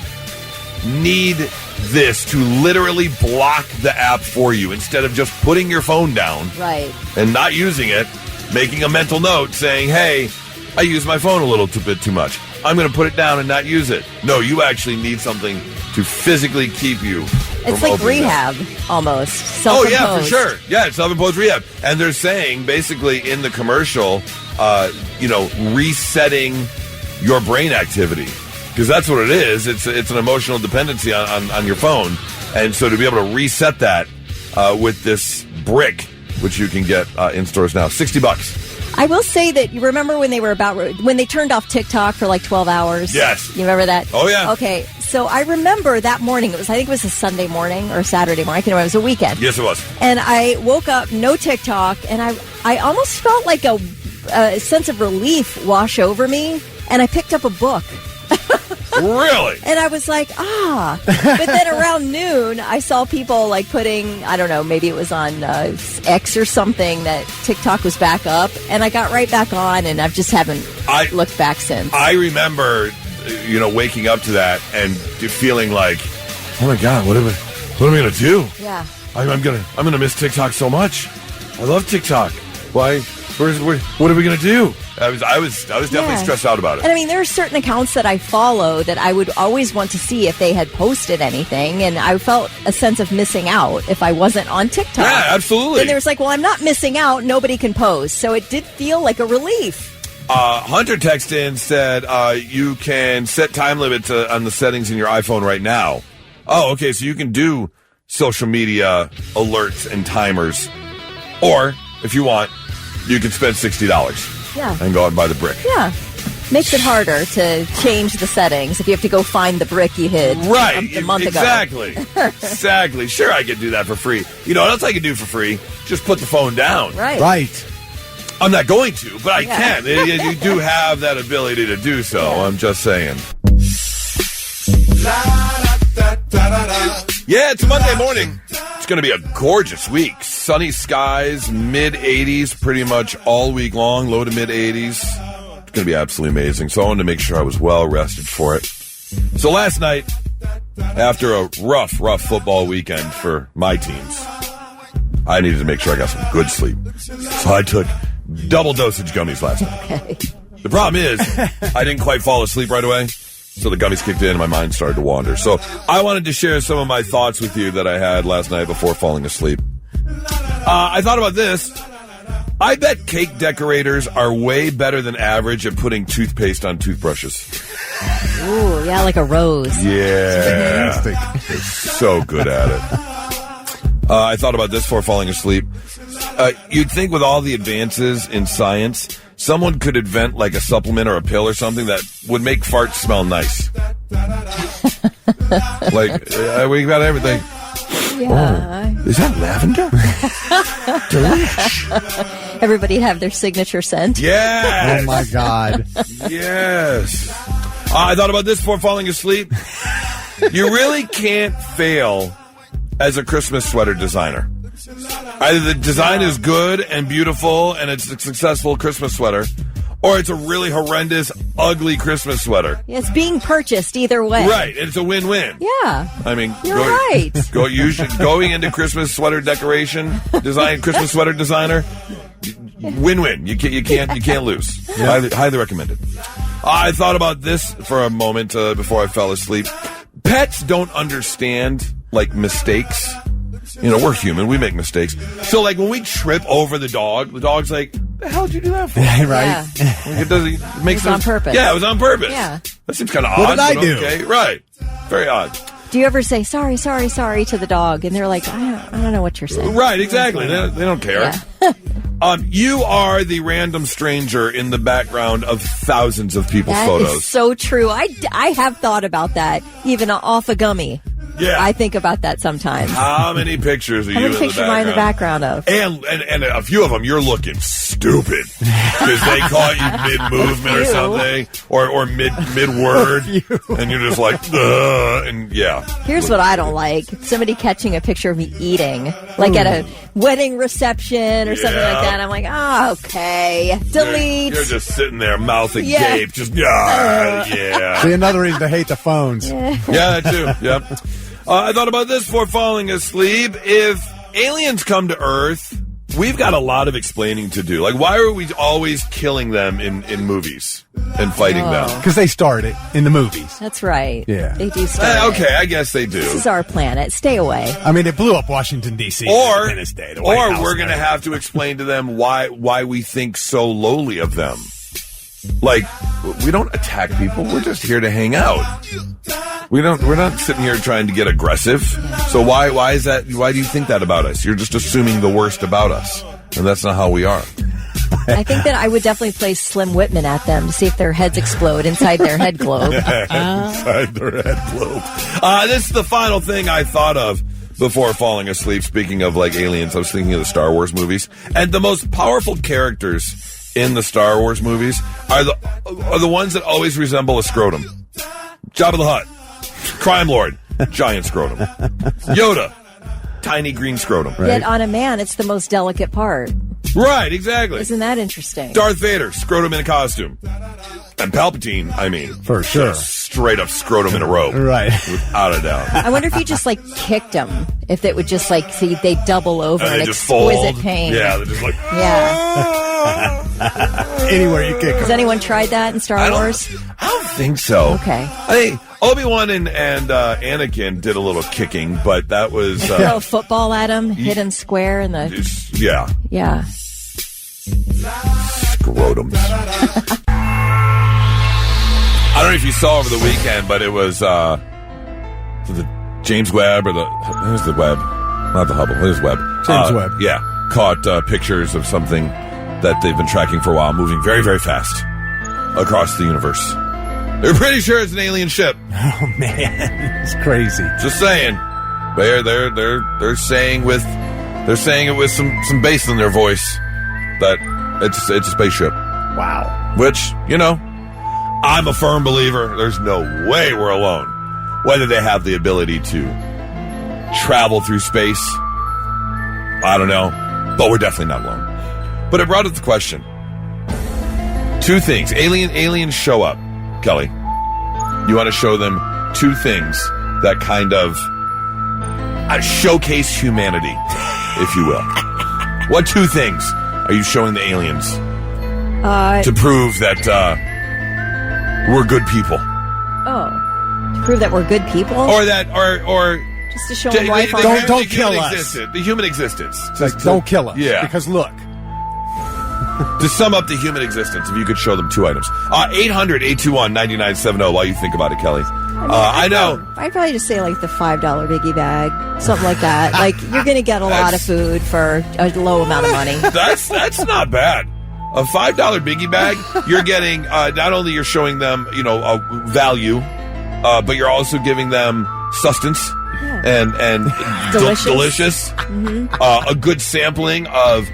need this to literally block the app for you instead of just putting your phone down, right, and not using it, making a mental note saying, hey, I use my phone a little bit too much. I'm going to put it down and not use it. No, you actually need something to physically keep you It's from like rehab, almost. Oh, yeah, for sure. Yeah, it's self-imposed rehab. And they're saying, basically, in the commercial, resetting your brain activity. Because that's what it is. It's an emotional dependency on your phone. And so to be able to reset that with this brick, which you can get in stores now, $60. I will say that you remember when they turned off TikTok for like 12 hours? Yes. You remember that? Oh, yeah. Okay, so I remember that morning. I think it was a Sunday morning or Saturday morning. I can't remember. It was a weekend. Yes, it was. And I woke up, no TikTok, and I almost felt like a sense of relief wash over me, and I picked up a book. Really? And I was like, But then around noon, I saw people like putting, I don't know, maybe it was on X or something, that TikTok was back up. And I got right back on, and I just haven't looked back since. I remember, waking up to that and feeling like, oh my God, what am I going to do? Yeah. I'm gonna miss TikTok so much. I love TikTok. Why? What are we gonna do? I was definitely stressed out about it. And I mean, there are certain accounts that I follow that I would always want to see if they had posted anything, and I felt a sense of missing out if I wasn't on TikTok. Yeah, absolutely. And there was like, well, I'm not missing out. Nobody can post, so it did feel like a relief. Hunter texted in, said you can set time limits on the settings in your iPhone right now. Oh, okay, so you can do social media alerts and timers, or if you want, you can spend $60. Yeah. And go out and buy the brick. Yeah. Makes it harder to change the settings if you have to go find the brick you hid a month ago. Exactly. Sure, I could do that for free. You know what else I could do for free? Just put the phone down. Right. I'm not going to, but I can. You do have that ability to do so. Yeah. I'm just saying. Yeah, it's a Monday morning. It's going to be a gorgeous week. Sunny skies, mid-80s pretty much all week long, low to mid-80s. It's going to be absolutely amazing. So I wanted to make sure I was well rested for it. So last night, after a rough football weekend for my teams, I needed to make sure I got some good sleep. So I took double dosage gummies last night. Okay. The problem is, I didn't quite fall asleep right away. So the gummies kicked in and my mind started to wander. So I wanted to share some of my thoughts with you that I had last night before falling asleep. I thought about this. I bet cake decorators are way better than average at putting toothpaste on toothbrushes. Ooh, yeah, like a rose. Yeah. They're so good at it. I thought about this before falling asleep. You'd think with all the advances in science, someone could invent like a supplement or a pill or something that would make farts smell nice. We got everything. Yeah. Oh, is that lavender? Delish. Everybody have their signature scent. Yes. Oh my God. Yes. I thought about this before falling asleep. You really can't fail as a Christmas sweater designer. Either the design is good and beautiful and it's a successful Christmas sweater, or it's a really horrendous, ugly Christmas sweater. Yeah, it's being purchased either way. Right. It's a win-win. Yeah. I mean, you're right. Going into Christmas sweater Christmas sweater designer, win-win. You can't lose. Yeah. Highly recommended. I thought about this for a moment before I fell asleep. Pets don't understand mistakes. We're human. We make mistakes. So, when we trip over the dog's like, the hell did you do that for? Right. Yeah. It makes on purpose. Yeah, it was on purpose. Yeah. That seems kind of odd. What did I do? Okay, right. Very odd. Do you ever say, sorry to the dog? And they're like, I don't know what you're saying. Right, exactly. They don't care. Yeah. You are the random stranger in the background of thousands of people's photos. That is so true. I have thought about that, even off a Gummy. Yeah. I think about that sometimes. How many pictures are How you many in the pictures am I in the background of? And a few of them, you're looking stupid because they caught you mid-movement or something, or mid-word, and you're just like, ugh, and yeah. Here's what I don't like. Somebody catching a picture of me eating, like at a wedding reception or something like that. I'm like, okay, delete. You're just sitting there, mouth agape, just, yeah. See, another reason to hate the phones. Yeah, that too, yep. I thought about this before falling asleep. If aliens come to Earth, we've got a lot of explaining to do. Like, why are we always killing them in movies and fighting them? Because they started in the movies. That's right. Yeah. They do start. Okay, I guess they do. This is our planet. Stay away. I mean, it blew up Washington, D.C. Or Independence Day, the White House we're going to have to explain to them why we think so lowly of them. Like, we don't attack people. We're just here to hang out. We're not sitting here trying to get aggressive. So why is that? Why do you think that about us? You're just assuming the worst about us, and that's not how we are. I think that I would definitely play Slim Whitman at them to see if their heads explode inside their head globe. Inside their head globe. This is the final thing I thought of before falling asleep. Speaking of like aliens, I was thinking of the Star Wars movies, and the most powerful characters in the Star Wars movies are the ones that always resemble a scrotum. Jabba the Hutt, Crime Lord, giant scrotum. Yoda, tiny green scrotum. Right. Yet on a man, it's the most delicate part. Right, exactly. Isn't that interesting? Darth Vader, scrotum in a costume. And Palpatine, I mean. For sure. Straight up scrotum in a robe. Right. Without a doubt. I wonder if you just, like, kicked them. If it would just, like, see, they double over in exquisite pain. Yeah, they're just like. Yeah. Anywhere you kick them. Has anyone tried that in Star Wars? I don't think so. Okay. I think Obi-Wan and Anakin did a little kicking, but that was. Throw a football at him, hit him square in the. Yeah. Yeah. Scrotums. I don't know if you saw over the weekend, but it was the James Webb or who's the Webb? Not the Hubble. Who's Webb? James Webb. Yeah, caught pictures of something that they've been tracking for a while, moving very, very fast across the universe. They're pretty sure it's an alien ship. Oh man, it's crazy. Just saying. They're saying it with some bass in their voice that it's a spaceship. Wow. Which, I'm a firm believer there's no way we're alone. Whether they have the ability to travel through space, I don't know. But we're definitely not alone. But it brought up the question. Two things. Aliens show up. Kelly, you want to show them two things that kind of showcase humanity, if you will. What two things are you showing the aliens to prove that we're good people? Oh, to prove that we're good people, or just to show them life on Earth? Don't kill us. The human existence. Don't kill us. Yeah. Because look. To sum up the human existence, if you could show them two items. 800-821-9970 while you think about it, Kelly. I know. I'd probably just say like the $5 biggie bag, something like that. Like you're going to get a lot of food for a low amount of money. That's not bad. A $5 biggie bag, you're getting not only you're showing them a value, but you're also giving them sustenance and delicious. Mm-hmm. A good sampling of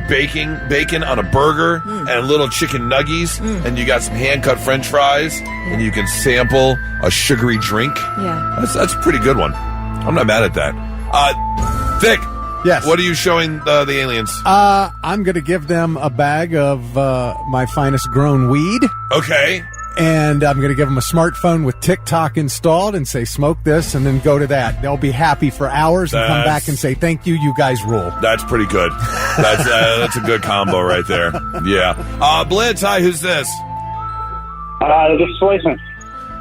bacon on a burger and little chicken nuggies, and you got some hand-cut French fries, and you can sample a sugary drink. Yeah, that's a pretty good one. I'm not mad at that. Vic, yes. What are you showing the aliens? I'm going to give them a bag of my finest grown weed. Okay. And I'm going to give them a smartphone with TikTok installed and say, smoke this, and then go to that. They'll be happy for hours and come back and say, thank you, you guys rule. That's pretty good. That's a good combo right there. Yeah. Blitz, hi, who's this? This is Slayson.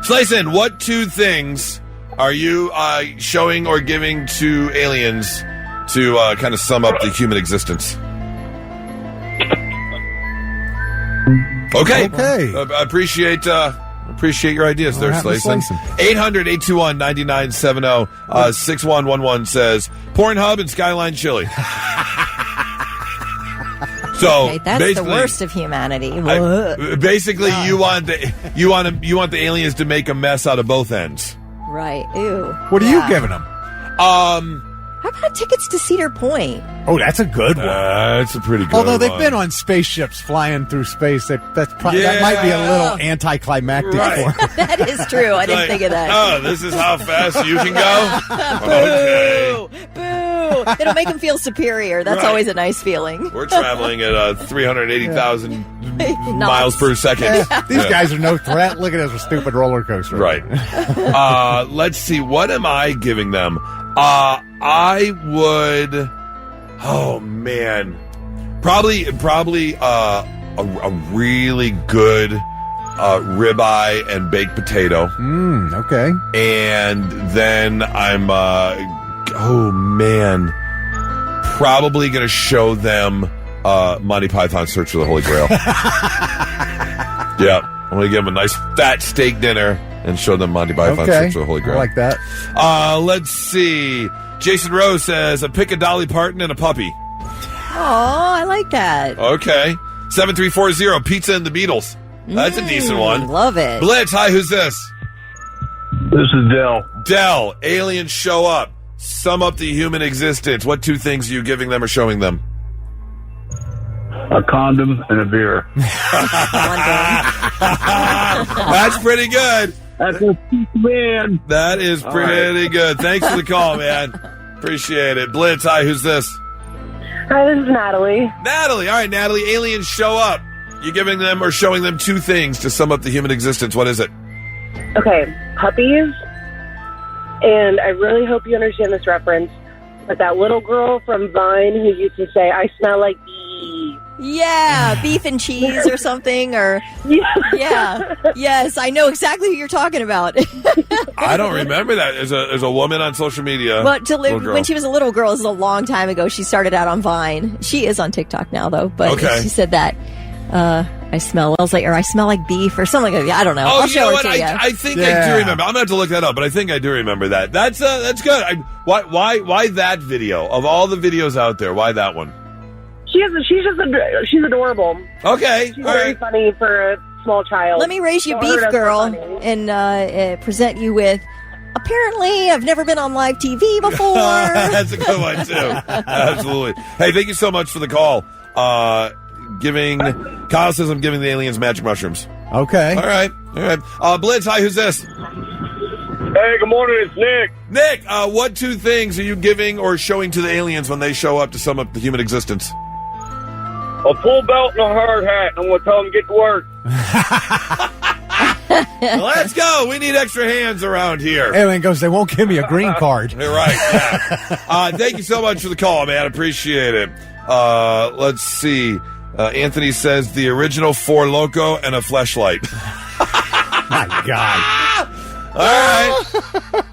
Slayson, what two things are you showing or giving to aliens to kind of sum up the human existence? Okay. I appreciate your ideas there, Slayson. 800-821-9970. 6111 says, Pornhub and Skyline Chili. So okay, that's the worst of humanity. Basically, you want the aliens to make a mess out of both ends. Right. Ew. What are you giving them? How about tickets to Cedar Point? Oh, that's a good one. That's a pretty good one. Although they've been on spaceships flying through space, that might be a little anticlimactic for them. That is true. I didn't think of that. Oh, this is how fast you can go? Okay. Boo! It'll make them feel superior. That's always a nice feeling. We're traveling at 380,000 miles per second. These guys are no threat. Look at this stupid roller coaster. Right. Let's see. What am I giving them? I would. Oh man, probably a really good ribeye and baked potato. Okay. And then I'm. Probably gonna show them Monty Python's Search for the Holy Grail. Yeah, I'm gonna give them a nice fat steak dinner and show them Monty Python's Search for the Holy Grail. I like that. Let's see. Jason Rose says, pick a Dolly Parton and a puppy. Oh, I like that. Okay. 7340, Pizza and the Beatles. That's a decent one. Love it. Blitz, hi, who's this? This is Dell. Dell, aliens show up. Sum up the human existence. What two things are you giving them or showing them? A condom and a beer. That's pretty good. That's a man. That is pretty good. Thanks for the call, man. Appreciate it. Blitz, hi, who's this? Hi, this is Natalie. Natalie. All right, Natalie, aliens show up. You giving them or showing them two things to sum up the human existence. What is it? Okay, puppies. And I really hope you understand this reference. But that little girl from Vine who used to say, I smell like beef. Yeah, beef and cheese or something, or yeah, yes, I know exactly who you're talking about. I don't remember that. There's a woman on social media. Well, when she was a little girl, this is a long time ago. She started out on Vine. She is on TikTok now, though. But she said that I smell. I was like, or I smell like beef or something like that. I don't know. I'll show it to you. I think I do remember. I'm gonna have to look that up, but I think I do remember that. That's good. Why that video of all the videos out there? Why that one? She's adorable. Okay. She's very funny for a small child. Let me raise you, beef girl, and present you with. Apparently, I've never been on live TV before. That's a good one too. Absolutely. Hey, thank you so much for the call. Kyle says I'm giving the aliens magic mushrooms. Okay. All right. Blitz, hi, who's this? Hey, good morning, it's Nick. Nick, what two things are you giving or showing to the aliens when they show up to sum up the human existence? A full belt and a hard hat. I'm going to tell them to get to work. Let's go. We need extra hands around here. Everyone goes, they won't give me a green card. You're right. Yeah. Thank you so much for the call, man. Appreciate it. Let's see. Anthony says the original Four Loko and a fleshlight. My God. All right.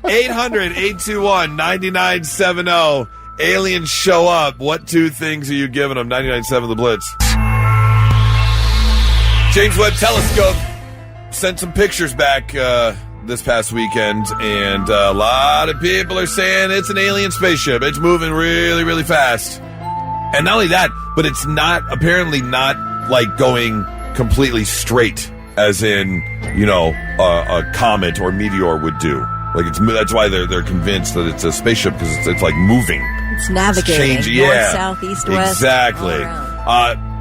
800-821-9970. Aliens show up. What two things are you giving them? 99.7 The Blitz. James Webb Telescope sent some pictures back this past weekend, and a lot of people are saying it's an alien spaceship. It's moving really, really fast. And not only that, but it's apparently not like going completely straight, as in, a comet or meteor would do. Like that's why they're convinced that it's a spaceship, because it's like moving. It's navigating. North, south, east, west. Exactly.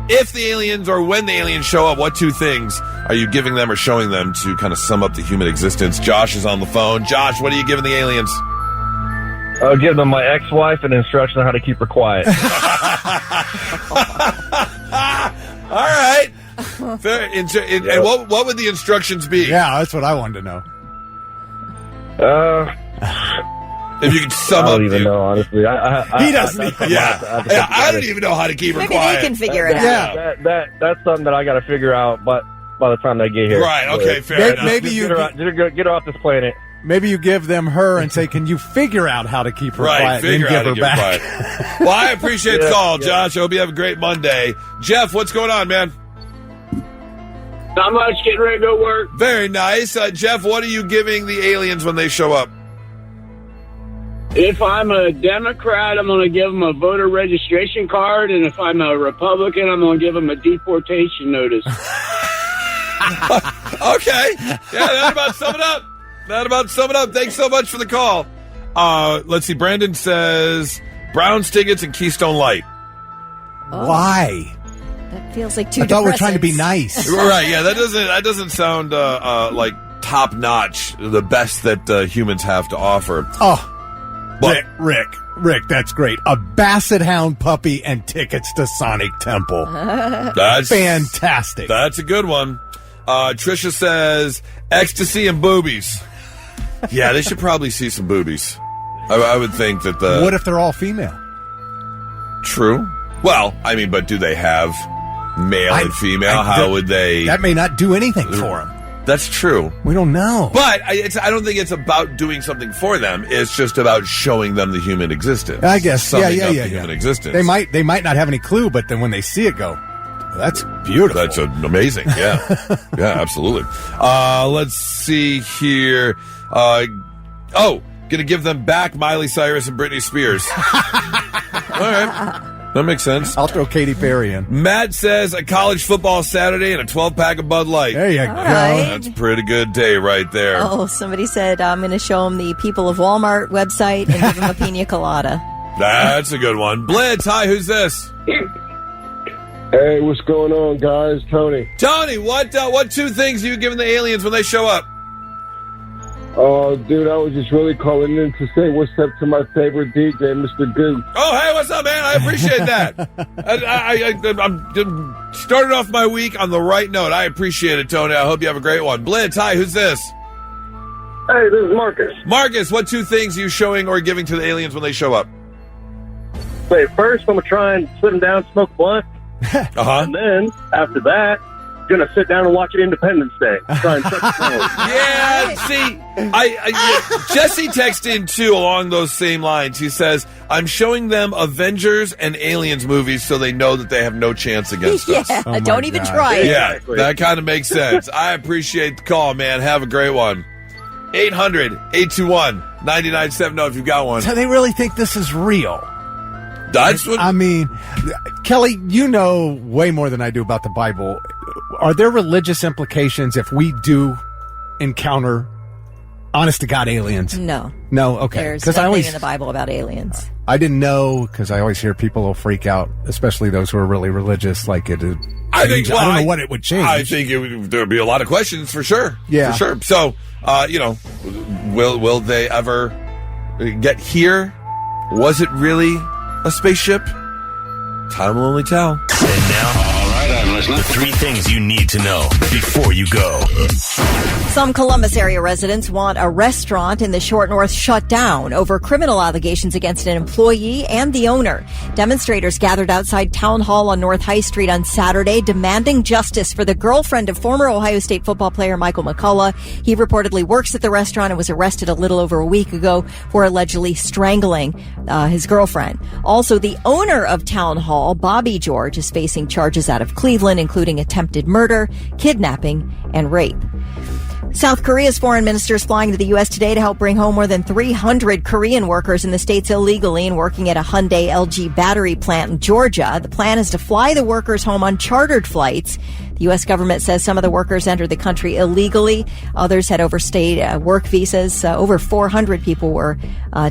If the aliens or when the aliens show up, what two things are you giving them or showing them to kind of sum up the human existence? Josh is on the phone. Josh, what are you giving the aliens? I'll give them my ex-wife and instruction on how to keep her quiet. All right. Fair. And what would the instructions be? Yeah, that's what I wanted to know. If you could sum up. I don't even know, honestly. He doesn't. I don't even know how to keep her quiet. Maybe they can figure it out. That's something that I got to figure out, but by the time they get here. Right, okay, fair enough. Maybe you get her off this planet. Maybe you give them her and say, can you figure out how to keep her quiet and give her back? Well, I appreciate the call, Josh. I hope you have a great Monday. Jeff, what's going on, man? Not much, getting ready to go work. Very nice. Jeff, what are you giving the aliens when they show up? If I'm a Democrat, I'm going to give them a voter registration card, and if I'm a Republican, I'm going to give them a deportation notice. Okay. Yeah, that about sum it up. That about sum it up. Thanks so much for the call. Let's see. Brandon says Brown's tickets and Keystone Light. Oh. Why? That feels like two I thought we were trying to be depressants. nice. Right? Yeah, that doesn't sound like top notch. The best that humans have to offer. Oh, But- Rick, that's great. A Basset Hound puppy and tickets to Sonic Temple. That's Fantastic. That's a good one. Trisha says ecstasy and boobies. Yeah, they should probably see some boobies. I would think that the What if they're all female? true. Well, I mean, but do they have male and female? How would they? That may not do anything for them. That's true. We don't know. But I don't think it's about doing something for them. It's just about showing them the human existence. I guess. Summing Yeah. up the human existence. They might not have any clue, but then when they see it, go, well, that's beautiful. That's amazing. Yeah. Yeah, absolutely. Let's see here. Gonna give them back Miley Cyrus and Britney Spears. All right. That makes sense. I'll throw Katy Perry in. Matt says a college football Saturday and a 12-pack of Bud Light. There you go. right. That's a pretty good day right there. Oh, somebody said I'm going to show them the People of Walmart website and give them a pina colada. That's a good one. Blitz, hi, who's this? Hey, what's going on, guys? Tony. Tony, what two things are you giving the aliens when they show up? Dude, I was just really calling in to say what's up to my favorite DJ, Mr. Goose. Oh, hey, what's up, man? I appreciate that. I'm started off my week on the right note. I appreciate it, Tony. I hope you have a great one. Blitz, hi, who's this? Hey, this is Marcus. Marcus, what two things are you showing or giving to the aliens when they show up? Wait, first I'm going to try and sit him down, smoke a blunt. Uh-huh. And then, after that, going to sit down and watch it Independence Day. Try and touch the phone. Yeah, see, Jesse texted in, too, along those same lines. He says, I'm showing them Avengers and Aliens movies so they know that they have no chance against us. Yeah, my don't even God. try it. Yeah, Exactly. that kind of makes sense. I appreciate the call, man. Have a great one. 800-821-9970 if you've got one. So they really think this is real. That's what... I mean, Kelly, you know way more than I do about the Bible. Are there religious implications if we do encounter honest-to-God aliens? No. No? Okay. There's Because nothing in the Bible about aliens. I didn't know, because I always hear people will freak out, especially those who are really religious, like it is. I think, I don't know what it would change. I think there would be a lot of questions for sure. Yeah. For sure. So, will they ever get here? Was it really a spaceship? Time will only tell. And now, all right, I'm listening. The three things you need to know before you go. Some Columbus area residents want a restaurant in the Short North shut down over criminal allegations against an employee and the owner. Demonstrators gathered outside Town Hall on North High Street on Saturday, demanding justice for the girlfriend of former Ohio State football player Michael McCullough. He reportedly works at the restaurant and was arrested a little over a week ago for allegedly strangling his girlfriend. Also, the owner of Town Hall, Bobby George, is facing charges out of Cleveland, including attempted murder, kidnapping, and rape. South Korea's foreign minister is flying to the U.S. today to help bring home more than 300 Korean workers in the states illegally and working at a Hyundai LG battery plant in Georgia. The plan is to fly the workers home on chartered flights. The U.S. government says some of the workers entered the country illegally. Others had overstayed work visas. Over 400 people were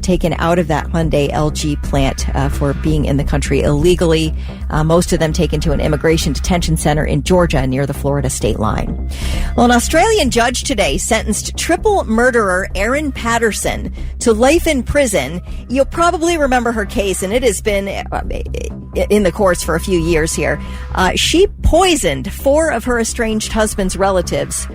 taken out of that Hyundai LG plant for being in the country illegally. Most of them taken to an immigration detention center in Georgia near the Florida state line. Well, an Australian judge today sentenced triple murderer Erin Patterson to life in prison. You'll probably remember her case, and it has been in the courts for a few years here. She poisoned 4 of her estranged husband's relatives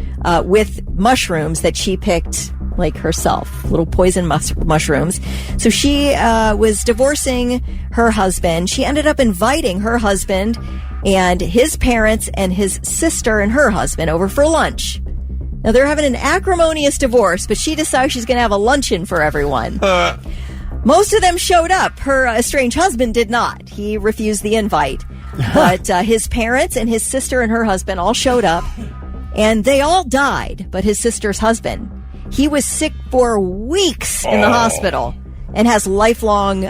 with mushrooms that she picked like herself, little poison mushrooms. So she was divorcing her husband. She ended up inviting her husband and his parents and his sister and her husband over for lunch. Now, they're having an acrimonious divorce, but she decides she's going to have a luncheon for everyone. Most of them showed up. Her estranged husband did not. He refused the invite. But his parents and his sister and her husband all showed up, and they all died. But his sister's husband, he was sick for weeks in the hospital and has lifelong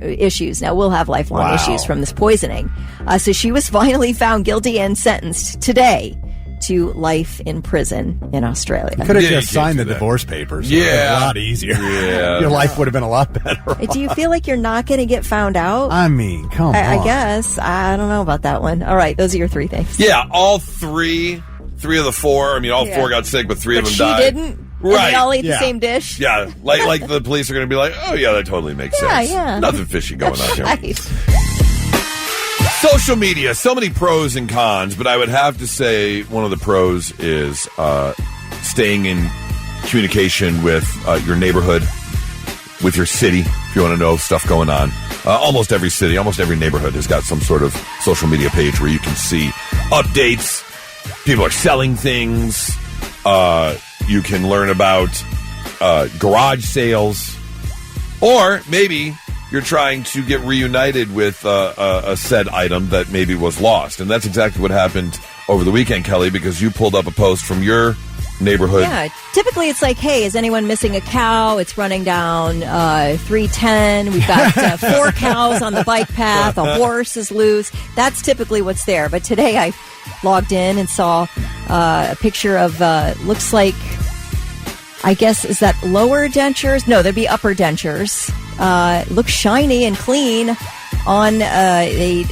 issues. Now, we'll have lifelong issues from this poisoning. So she was finally found guilty and sentenced today to life in prison in Australia. You could have Yeah, just you can't signed the do that. divorce papers. Yeah. A lot easier. Yeah. Your life would have been a lot better. Do you feel like you're not going to get found out? I mean, come on. I guess. I don't know about that one. All right, those are your three things. Yeah, all three of the four. I mean, all four got sick, but three of them she died. didn't? Right. And they all ate the Yeah. same dish? Yeah, like the police are going to be like, oh, yeah, that totally makes sense. Yeah. Nothing fishy going on here. Right. Social media, so many pros and cons, but I would have to say one of the pros is staying in communication with your neighborhood, with your city, if you want to know stuff going on. Almost every city, almost every neighborhood has got some sort of social media page where you can see updates. People are selling things. You can learn about garage sales. Or maybe you're trying to get reunited with a said item that maybe was lost. And that's exactly what happened over the weekend, Kelly, because you pulled up a post from your neighborhood. Yeah, typically it's like, hey, is anyone missing a cow? It's running down 310. We've got 4 cows on the bike path. A horse is loose. That's typically what's there. But today I logged in and saw a picture of, looks like, I guess, is that lower dentures? No, there'd be upper dentures. Looks shiny and clean on a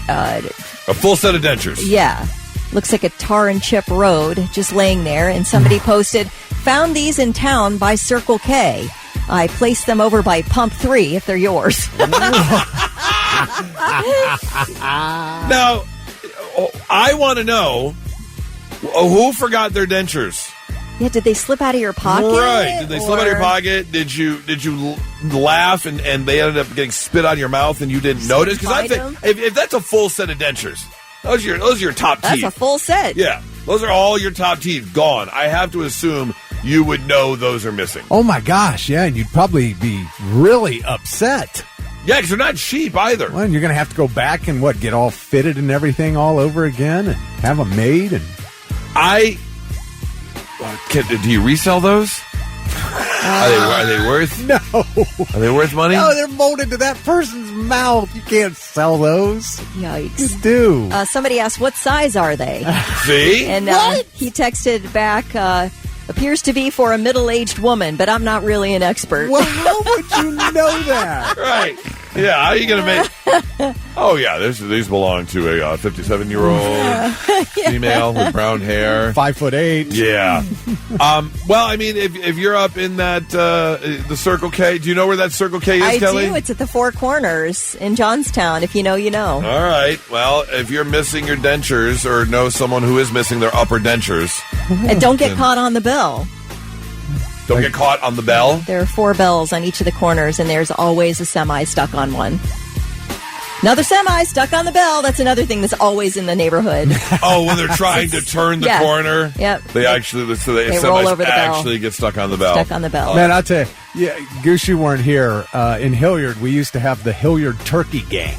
full set of dentures. Yeah. Looks like a tar and chip road just laying there. And somebody posted, found these in town by Circle K. I placed them over by Pump 3 if they're yours. Now, I want to know who forgot their dentures. Yeah, did they slip out of your pocket? Right. Did they slip out of your pocket? Did you laugh and they ended up getting spit out of your mouth and you didn't notice? Because I think if that's a full set of dentures, those are your top teeth. That's a full set. Yeah. Those are all your top teeth gone. I have to assume you would know those are missing. Oh, my gosh. Yeah, and you'd probably be really upset. Yeah, because they're not cheap either. Well, and you're going to have to go back and, get all fitted and everything all over again and have them made. And do you resell those? Are they worth? No. Are they worth money? No, they're molded to that person's mouth. You can't sell those. Yikes. You do. Somebody asked, what size are they? See? And he texted back, appears to be for a middle-aged woman, but I'm not really an expert. Well, how would you know that? Right. Yeah, how are you going to make... Oh, yeah, these belong to a 57-year-old female with brown hair. 5'8". Yeah. Well, I mean, if you're up in that, the Circle K, do you know where that Circle K is, Kelly? I do. It's at the Four Corners in Johnstown. If you know, you know. All right. Well, if you're missing your dentures or know someone who is missing their upper dentures... And don't get caught on the bell. Don't get caught on the bell? There are 4 bells on each of the corners, and there's always a semi stuck on one. Another semi stuck on the bell. That's another thing that's always in the neighborhood. Oh, when they're trying to turn the corner? Yep. They roll over the bell. Actually get stuck on the bell. Stuck on the bell. Man, I'll tell you, Goose, you weren't here. In Hilliard, we used to have the Hilliard Turkey Gang.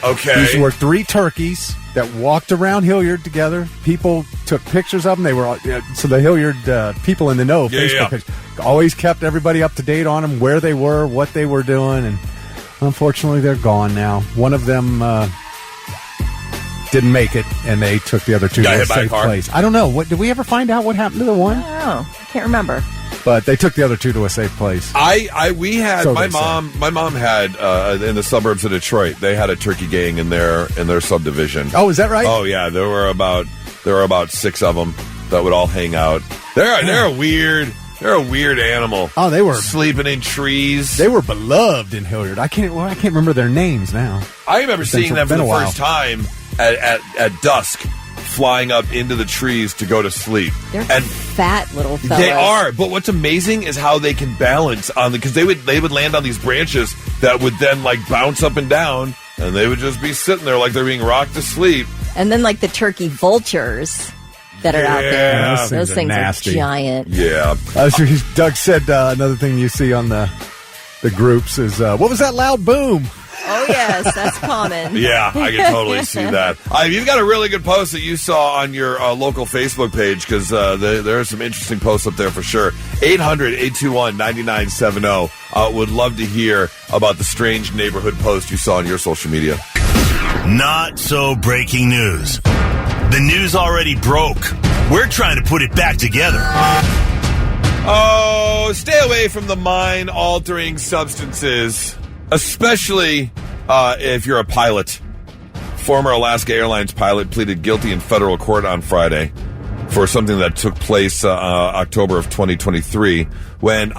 Okay. These were 3 turkeys that walked around Hilliard together. People took pictures of them. They were so the Hilliard people in the know, Facebook page, always kept everybody up to date on them, where they were, what they were doing, and unfortunately, they're gone now. One of them didn't make it, and they took the other 2 to a safe place. I don't know. Did we ever find out what happened to the one? I don't know. I can't remember. But they took the other 2 to a safe place. My mom had in the suburbs of Detroit. They had a turkey gang in their subdivision. Oh, is that right? Oh yeah, there were about 6 of them that would all hang out. They're a weird animal. Oh, they were sleeping in trees. They were beloved in Hilliard. I can't remember their names now. I remember seeing them for the first time at dusk, flying up into the trees to go to sleep. They're fat little fellas. They are, but what's amazing is how they can balance on because they would land on these branches that would then bounce up and down, and they would just be sitting there like they're being rocked to sleep. And then the turkey vultures that are out there. Those things are giant. Yeah. Doug said another thing you see on the groups is, what was that loud boom? Oh, yes, that's common. Yeah, I can totally see that. You've got a really good post that you saw on your local Facebook page because there are some interesting posts up there for sure. 800-821-9970. Would love to hear about the strange neighborhood post you saw on your social media. Not so breaking news. The news already broke. We're trying to put it back together. Oh, stay away from the mind-altering substances, especially if you're a pilot. Former Alaska Airlines pilot pleaded guilty in federal court on Friday for something that took place October of 2023 when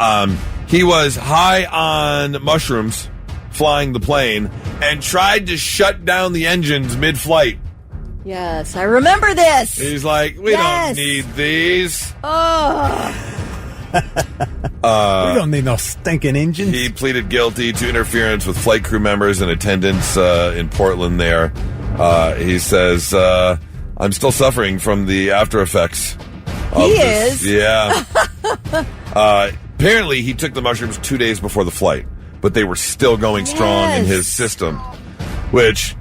he was high on mushrooms flying the plane and tried to shut down the engines mid-flight. Yes, I remember this. He's like, we don't need these. Oh. We don't need no stinking engines. He pleaded guilty to interference with flight crew members and attendants in Portland there. He says, I'm still suffering from the after effects. He is? Yeah. Apparently, he took the mushrooms 2 days before the flight, but they were still going strong in his system, which,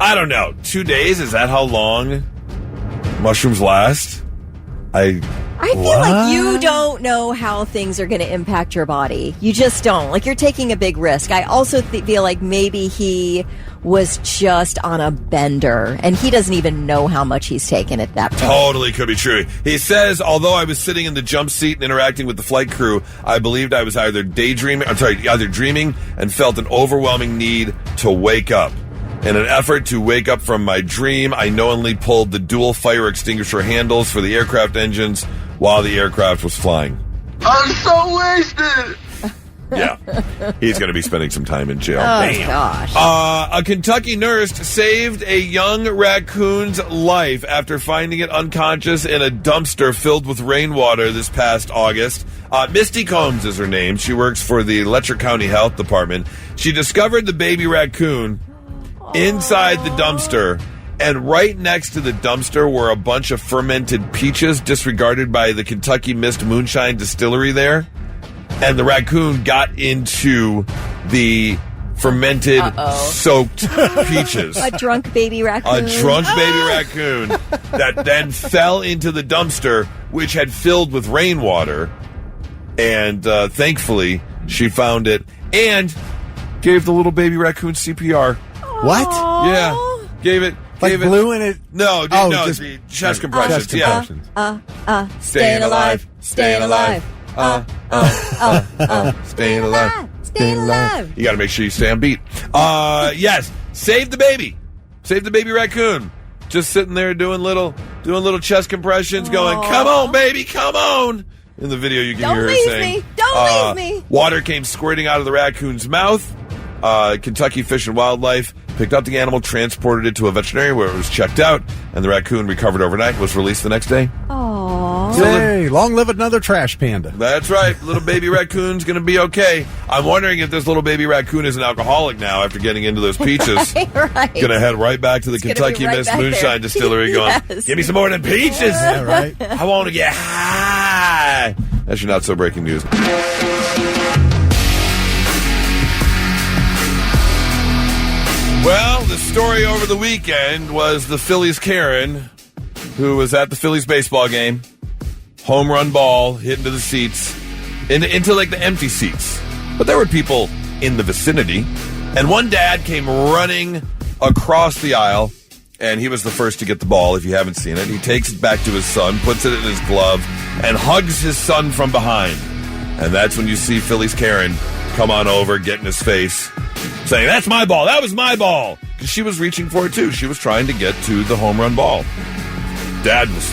I don't know. 2 days? Is that how long mushrooms last? I feel like you don't know how things are going to impact your body. You just don't. Like, you're taking a big risk. I also feel like maybe he was just on a bender, and he doesn't even know how much he's taken at that point. Totally could be true. He says, although I was sitting in the jump seat and interacting with the flight crew, I believed I was either dreaming and felt an overwhelming need to wake up. In an effort to wake up from my dream, I knowingly pulled the dual fire extinguisher handles for the aircraft engines while the aircraft was flying. I'm so wasted. Yeah. He's going to be spending some time in jail. Oh, gosh. A Kentucky nurse saved a young raccoon's life after finding it unconscious in a dumpster filled with rainwater this past August. Misty Combs is her name. She works for the Letcher County Health Department. She discovered the baby raccoon inside the dumpster, and right next to the dumpster were a bunch of fermented peaches disregarded by the Kentucky Mist Moonshine Distillery there. And the raccoon got into the fermented, soaked peaches. A drunk baby raccoon. A drunk baby raccoon that then fell into the dumpster, which had filled with rainwater. And thankfully, she found it and gave the little baby raccoon CPR. What? Yeah. Gave it. Blew in it? No, just the chest compressions. Staying alive. Staying alive. Staying alive. Staying alive. You got to make sure you stay on beat. Yes. Save the baby. Save the baby raccoon. Just sitting there doing little chest compressions, going, "Come on, baby, come on." In the video, you can hear her saying, Don't leave me. Water came squirting out of the raccoon's mouth. Kentucky Fish and Wildlife picked up the animal, transported it to a veterinarian where it was checked out, and the raccoon recovered overnight, was released the next day. Aww. Hey, long live another trash panda. That's right. Little baby raccoon's going to be okay. I'm wondering if this little baby raccoon is an alcoholic now after getting into those peaches. Right. Going to head right back to the Kentucky Mist Moonshine Distillery going, give me some more of them peaches. Yeah, right. I want to get high. That's your not so breaking news. Well, the story over the weekend was the Phillies Karen, who was at the Phillies baseball game. Home run ball hit into the seats, into like the empty seats. But there were people in the vicinity. And one dad came running across the aisle, and he was the first to get the ball, if you haven't seen it. He takes it back to his son, puts it in his glove, and hugs his son from behind. And that's when you see Phillies Karen come on over, get in his face, saying, "That's my ball. That was my ball." Because she was reaching for it, too. She was trying to get to the home run ball. Dad was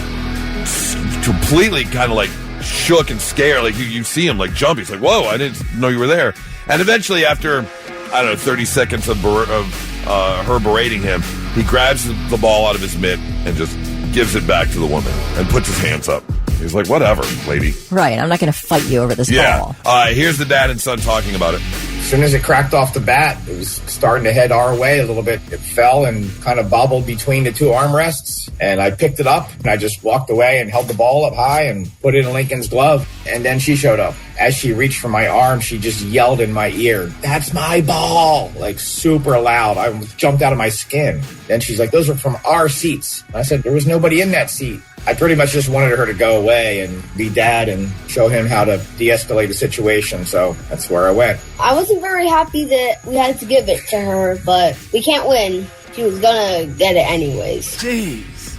completely kind of like shook and scared. Like you see him like jump. He's like, "Whoa, I didn't know you were there." And eventually, after, 30 seconds of her berating him, he grabs the ball out of his mitt and just gives it back to the woman and puts his hands up. He's like, "Whatever, lady." Right, I'm not going to fight you over this ball. Here's the dad and son talking about it. As soon as it cracked off the bat, it was starting to head our way a little bit. It fell and kind of bobbled between the two armrests, and I picked it up, and I just walked away and held the ball up high and put it in Lincoln's glove, and then she showed up. As she reached for my arm, she just yelled in my ear, "That's my ball!" Like super loud. I jumped out of my skin. Then she's like, "Those are from our seats." I said, "There was nobody in that seat." I pretty much just wanted her to go away and be dad and show him how to de-escalate the situation, so that's where I went. I wasn't very happy that we had to give it to her, but we can't win. She was gonna get it anyways. Jeez.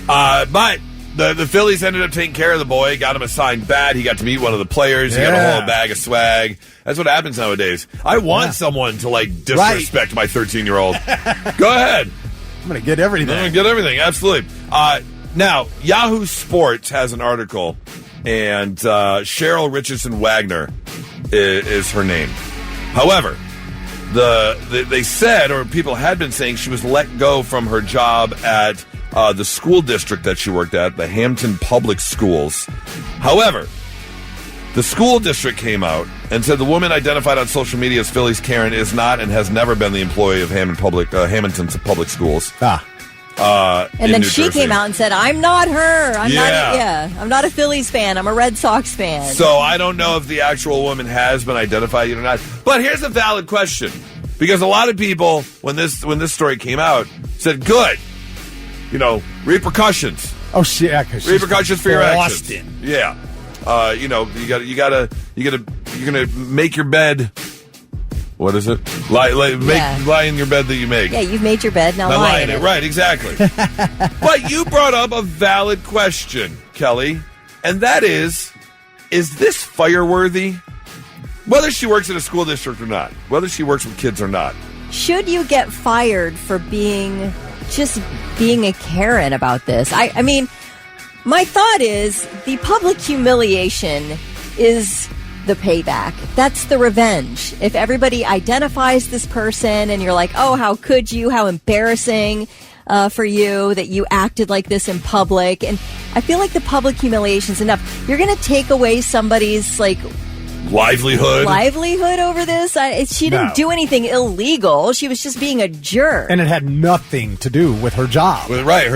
But the Phillies ended up taking care of the boy, got him a signed bat. He got to meet one of the players. He got a whole bag of swag. That's what happens nowadays. I want someone to, disrespect my 13-year-old. Go ahead. I'm going to get everything. Absolutely. Now, Yahoo Sports has an article, and Cheryl Richardson Wagner is her name. However, they said, or people had been saying, she was let go from her job at the school district that she worked at, the Hampton Public Schools. However, the school district came out and said the woman identified on social media as Philly's Karen is not and has never been the employee of Hamilton's Public Schools. And then she came out and said, I'm not her. I'm not a Phillies fan. I'm a Red Sox fan. So I don't know if the actual woman has been identified yet or not. But here's a valid question. Because a lot of people, when this story came out, said, good. Repercussions. Oh, shit. Yeah, repercussions for your actions. Yeah. You're going to make your bed. What is it? Lie in your bed that you make. Yeah, you've made your bed, now lie in it. Right, exactly. But you brought up a valid question, Kelly, and that is this fire-worthy? Whether she works in a school district or not, whether she works with kids or not. Should you get fired for being a Karen about this? I mean, my thought is the public humiliation is the payback. That's the revenge. If everybody identifies this person and you're like, oh, how could you? How embarrassing for you that you acted like this in public. And I feel like the public humiliation is enough. You're going to take away somebody's livelihood over this. She didn't do anything illegal. She was just being a jerk. And it had nothing to do with her job. Right,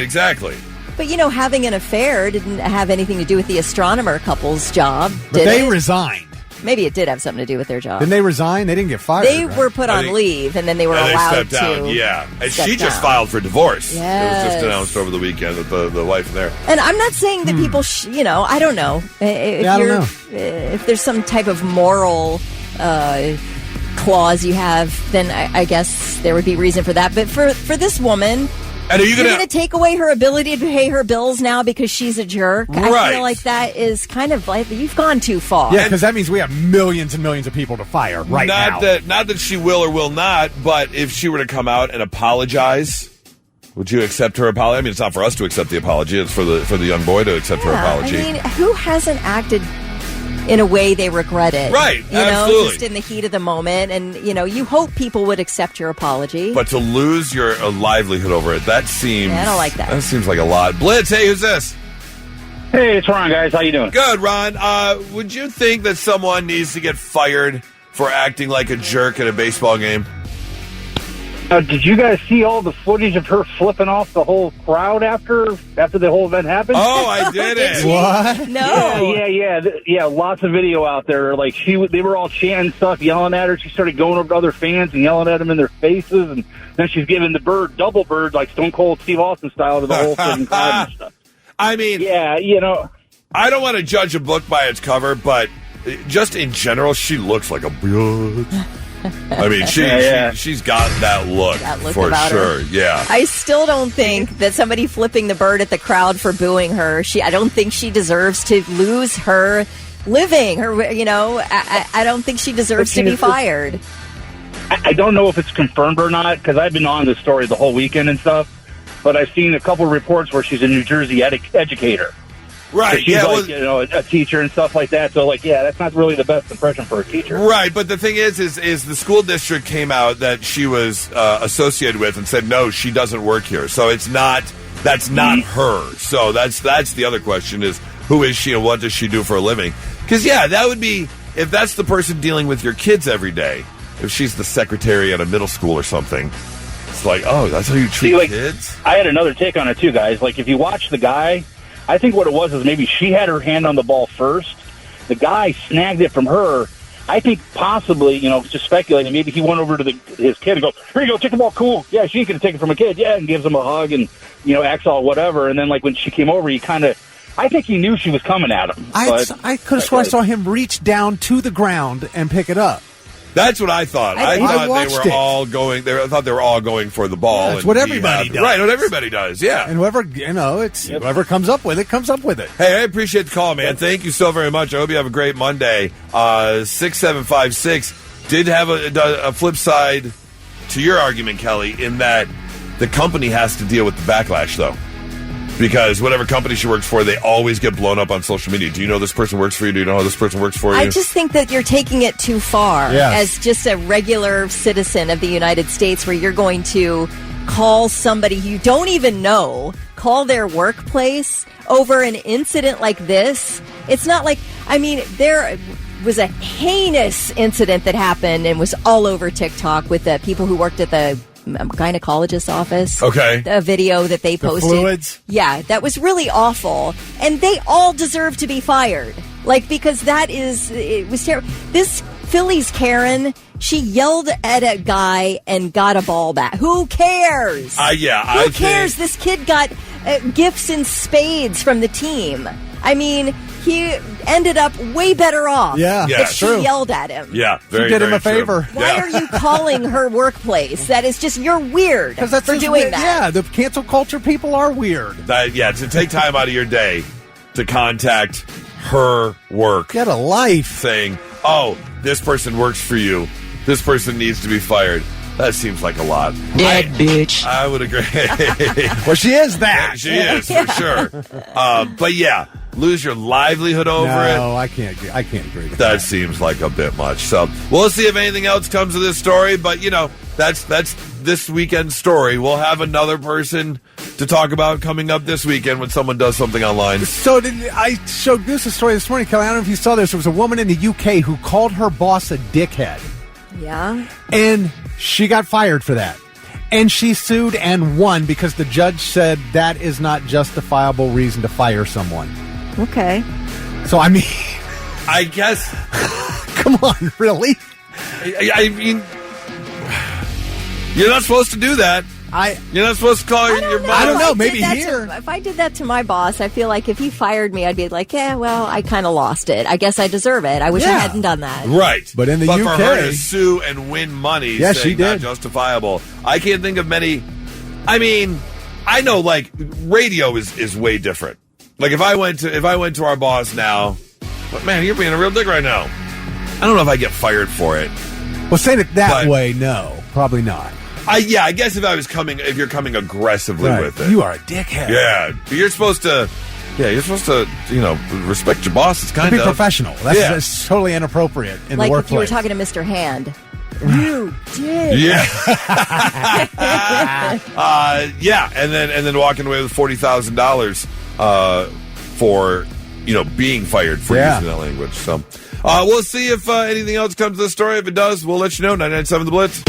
exactly. But, having an affair didn't have anything to do with the astronomer couple's job, But they resigned. Maybe it did have something to do with their job. Didn't they resign? They didn't get fired. They were put on leave, and then they were allowed they stepped down. to. Yeah, and she just filed for divorce. Yes. It was just announced over the weekend that the wife there. And I'm not saying that people, I don't know. If there's some type of moral clause you have, then I guess there would be reason for that. But for this woman. And you're going to take away her ability to pay her bills now because she's a jerk? Right. I feel like that is kind of like you've gone too far. Yeah, because that means we have millions and millions of people to fire now. Not that she will or will not, but if she were to come out and apologize, would you accept her apology? I mean, it's not for us to accept the apology. It's for the young boy to accept her apology. I mean, who hasn't acted in a way they regret it? Right, absolutely. Just in the heat of the moment. And, you hope people would accept your apology. But to lose your livelihood over it, that seems... I don't like that. That seems like a lot. Blitz, hey, who's this? Hey, it's Ron, guys. How you doing? Good, Ron. Would you think that someone needs to get fired for acting like a jerk at a baseball game? Did you guys see all the footage of her flipping off the whole crowd after the whole event happened? Oh, I didn't. What? No. Yeah. Lots of video out there. Like they were all chanting stuff, yelling at her. She started going over to other fans and yelling at them in their faces, and then she's giving the double bird, like Stone Cold Steve Austin style to the whole freaking crowd and stuff. I mean, I don't want to judge a book by its cover, but just in general, she looks like a bitch. I mean, she's got that look for sure. Yeah. I still don't think that somebody flipping the bird at the crowd for booing her. I don't think she deserves to lose her living. I don't think she deserves to be fired. I don't know if it's confirmed or not because I've been on this story the whole weekend and stuff. But I've seen a couple of reports where she's a New Jersey educator. Right, so she's a teacher and stuff like that. So, that's not really the best impression for a teacher. Right, but the thing is the school district came out that she was associated with and said, no, she doesn't work here. So that's not her. So that's the other question is, who is she and what does she do for a living? Because, that would be, if that's the person dealing with your kids every day, if she's the secretary at a middle school or something, it's like, oh, that's how you treat kids? I had another take on it, too, guys. Like, if you watch the guy... I think what it was is maybe she had her hand on the ball first. The guy snagged it from her. I think possibly, just speculating, maybe he went over to his kid and goes, here you go, take the ball, cool. Yeah, she ain't going to take it from a kid. Yeah, and gives him a hug and, acts all whatever. And then, when she came over, I think he knew she was coming at him. I could have sworn I saw him reach down to the ground and pick it up. That's what I thought. I thought they were it. all going. I thought they were all going for the ball. It's what everybody does, right? What everybody does, yeah. And whoever whoever comes up with it comes up with it. Hey, I appreciate the call, man. Thank you so very much. I hope you have a great Monday. 6756 did have a flip side to your argument, Kelly, in that the company has to deal with the backlash, though. Because whatever company she works for, they always get blown up on social media. Do you know this person works for you? Do you know how this person works for you? I just think that you're taking it too far as just a regular citizen of the United States, where you're going to call somebody you don't even know, call their workplace over an incident like this. It's not like, there was a heinous incident that happened and was all over TikTok with the people who worked at the gynecologist's office. Okay. A video that they posted. The fluids. Yeah, that was really awful. And they all deserve to be fired. Because it was terrible. This Phillies Karen, she yelled at a guy and got a ball back. Who cares? Who cares? This kid got gifts in spades from the team. He ended up way better off. Yeah, if she yelled at him. Yeah, she did him a favor. Why are you calling her workplace? That is just, you're weird for doing that. Yeah, the cancel culture people are weird. To take time out of your day to contact her work. Get a life. Saying, oh, this person works for you. This person needs to be fired. That seems like a lot. Dead bitch. I would agree. Well, she is that. She is, for sure. But yeah, lose your livelihood over it. No, I can't agree with that. That seems like a bit much. So we'll see if anything else comes of this story. But, that's this weekend's story. We'll have another person to talk about coming up this weekend when someone does something online. So I showed Goose a story this morning, Kelly. I don't know if you saw this. There was a woman in the UK who called her boss a dickhead. Yeah. And she got fired for that. And she sued and won because the judge said that is not justifiable reason to fire someone. Okay. So, I guess. Come on, really? I mean, you're not supposed to do that. You're not supposed to call your boss. I don't know. Maybe here. If I did that to my boss, I feel like if he fired me, I'd be like, yeah, well, I kind of lost it. I guess I deserve it. I wish I hadn't done that. Right. But in the UK. for her to sue and win money, she did. Not justifiable. I can't think of many. I know, radio is way different. If I went to our boss now, but man, you're being a real dick right now. I don't know if I get fired for it. Well, saying it that way, no, probably not. I guess if you're coming aggressively with it. You are a dickhead. Yeah. You're supposed to, respect your boss. It's kind of be professional. That's totally inappropriate in the workplace. Like if you were talking to Mr. Hand. You did. Yeah. And then walking away with $40,000 for, being fired for using that language. So we'll see if anything else comes to the story. If it does, we'll let you know. 99.7 The Blitz.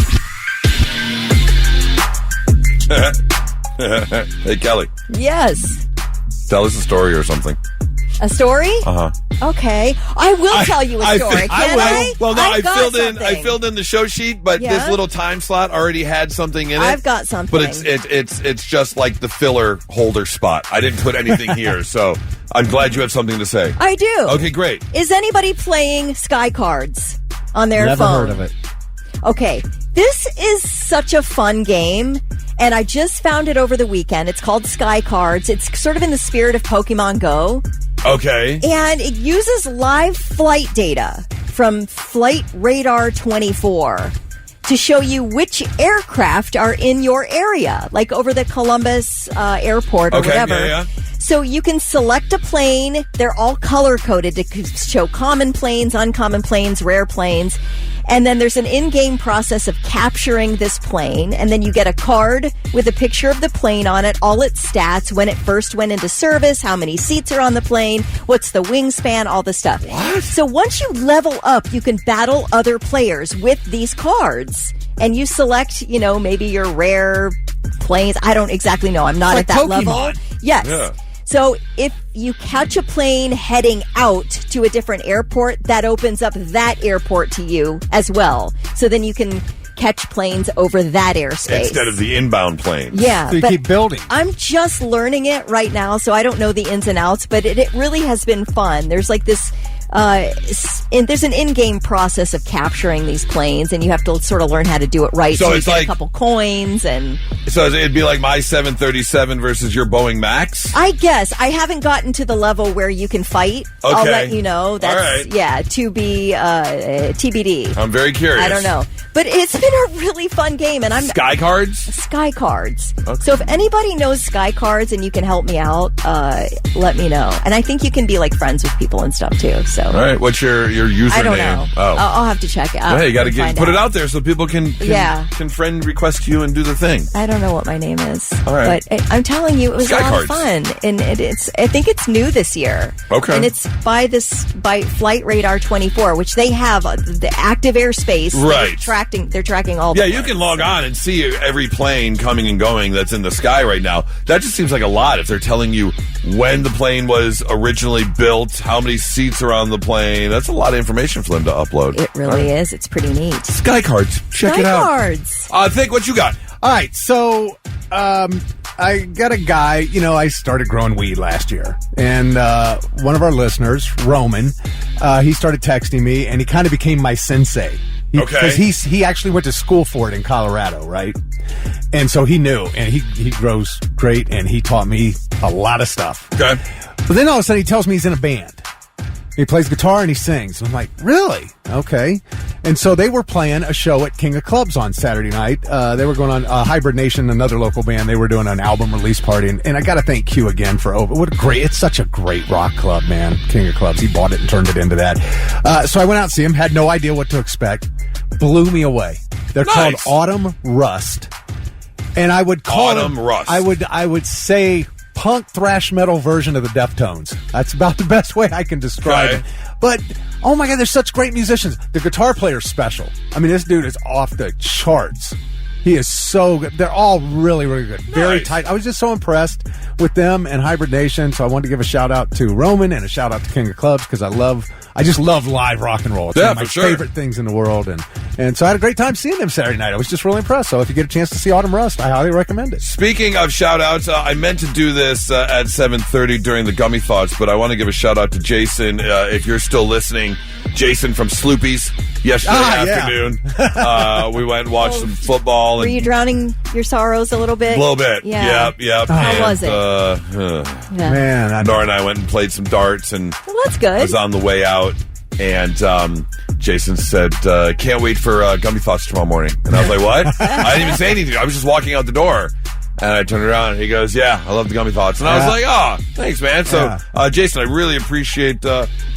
Hey, Kelly. Yes. Tell us a story or something. A story? Uh-huh. Okay. I will tell you a story. Can I? Well, no, I filled in the show sheet, but Yeah. this little time slot already had something in it. I've got something. But it's just like the filler holder spot. I didn't put anything here, so I'm glad you have something to say. I do. Okay, great. Is anybody playing Sky Cards on their Never phone? heard of it. Okay. This is such a fun game, and I just found it over the weekend. It's called Sky Cards. It's sort of in the spirit of Pokemon Go. Okay. And it uses live flight data from Flight Radar 24 to show you which aircraft are in your area, like over the Columbus airport or whatever. Yeah. So you can select a plane. They're all color-coded to show common planes, uncommon planes, rare planes. And then there's an in-game process of capturing this plane. And then you get a card with a picture of the plane on it, all its stats, when it first went into service, how many seats are on the plane, what's the wingspan, all the stuff. What? So once you level up, you can battle other players with these cards. And you select, maybe your rare planes. I don't exactly know. I'm not at that level. Yes. Yeah. So if you catch a plane heading out to a different airport, that opens up that airport to you as well. So then you can catch planes over that airspace. Instead of the inbound planes. Yeah. So you keep building. I'm just learning it right now, so I don't know the ins and outs, but it really has been fun. There's like this And there's an in-game process of capturing these planes, and you have to sort of learn how to do it right. So you it's get like a couple coins, and so it'd be like my 737 versus your Boeing Max. I guess I haven't gotten to the level where you can fight. Okay. I'll let you know. That's all right. Yeah, to be TBD. I'm very curious. I don't know, but it's been a really fun game, and I'm Sky Cards. Sky Cards. Okay. So if anybody knows Sky Cards and you can help me out, let me know. And I think you can be like friends with people and stuff too. So all right, what's your username? I don't know. Oh, I'll have to check it out. hey, you got to put it out there so people can friend request you and do the thing. I don't know what my name is. All right. But I'm telling you, it was Sky a lot Cards. of fun, and I think it's new this year. Okay. And it's by Flight Radar 24, which they have the active airspace. Right. They're tracking all. Yeah, the you can log on and see every plane coming and going that's in the sky right now. That just seems like a lot if they're telling you when the plane was originally built, how many seats are on the plane. That's a lot of information for them to upload. It really is. It's pretty neat. Sky Cards. Check it out. Cards. Think what you got. All right, so I got a guy, I started growing weed last year, and one of our listeners, Roman, he started texting me, and he kind of became my sensei. Because he actually went to school for it in Colorado, right? And so he knew, and he grows great, and he taught me a lot of stuff. Okay. But then all of a sudden he tells me he's in a band. He plays guitar and he sings. And I'm like, really? Okay. And so they were playing a show at King of Clubs on Saturday night. They were going on Hybrid Nation, another local band. They were doing an album release party. And I got to thank Q again for it's such a great rock club, man. King of Clubs. He bought it and turned it into that. So I went out to see him, had no idea what to expect. Blew me away. They're called Autumn Rust. And I would call Autumn Rust. I would say punk thrash metal version of the Deftones. That's about the best way I can describe it. But, oh my God, they're such great musicians. The guitar player's special. I mean, this dude is off the charts. He is so good. They're all really, really good. Very tight. I was just so impressed with them and Hybrid Nation, so I wanted to give a shout out to Roman and a shout out to King of Clubs because I just love live rock and roll. It's one of my favorite things in the world. And so I had a great time seeing them Saturday night. I was just really impressed. So if you get a chance to see Autumn Rust, I highly recommend it. Speaking of shout outs, I meant to do this at 7:30 during the Gummy Thoughts, but I want to give a shout out to Jason. If you're still listening, Jason from Sloopy's yesterday afternoon. We went and watched some football. Were you drowning your sorrows a little bit? A little bit. Yeah. Yep. How was it? Man, Nora and I went and played some darts, and that's good. I was on the way out, and Jason said, "Can't wait for Gummy Thoughts tomorrow morning." And I was like, "What?" I didn't even say anything. I was just walking out the door. And I turned around and he goes, "Yeah, I love the Gummy Thoughts." And I was like, "Oh, thanks, man." So, Jason, I really appreciate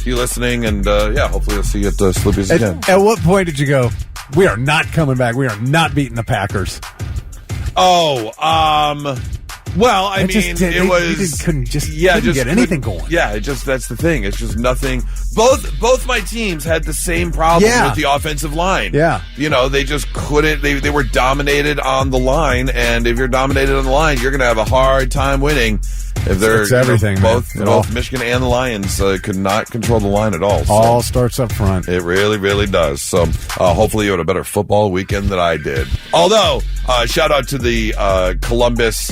you listening. And, hopefully I'll see you at Sloopy's again. At what point did you go, we are not coming back. We are not beating the Packers? Well, I mean, it was couldn't get anything going. Yeah, that's the thing. It's just nothing. Both my teams had the same problem with the offensive line. Yeah, they just couldn't. They were dominated on the line, and if you're dominated on the line, you're going to have a hard time winning. If they're everything, both Michigan and the Lions could not control the line at all. All starts up front. It really, really does. So hopefully you had a better football weekend than I did. Although, shout out to the Columbus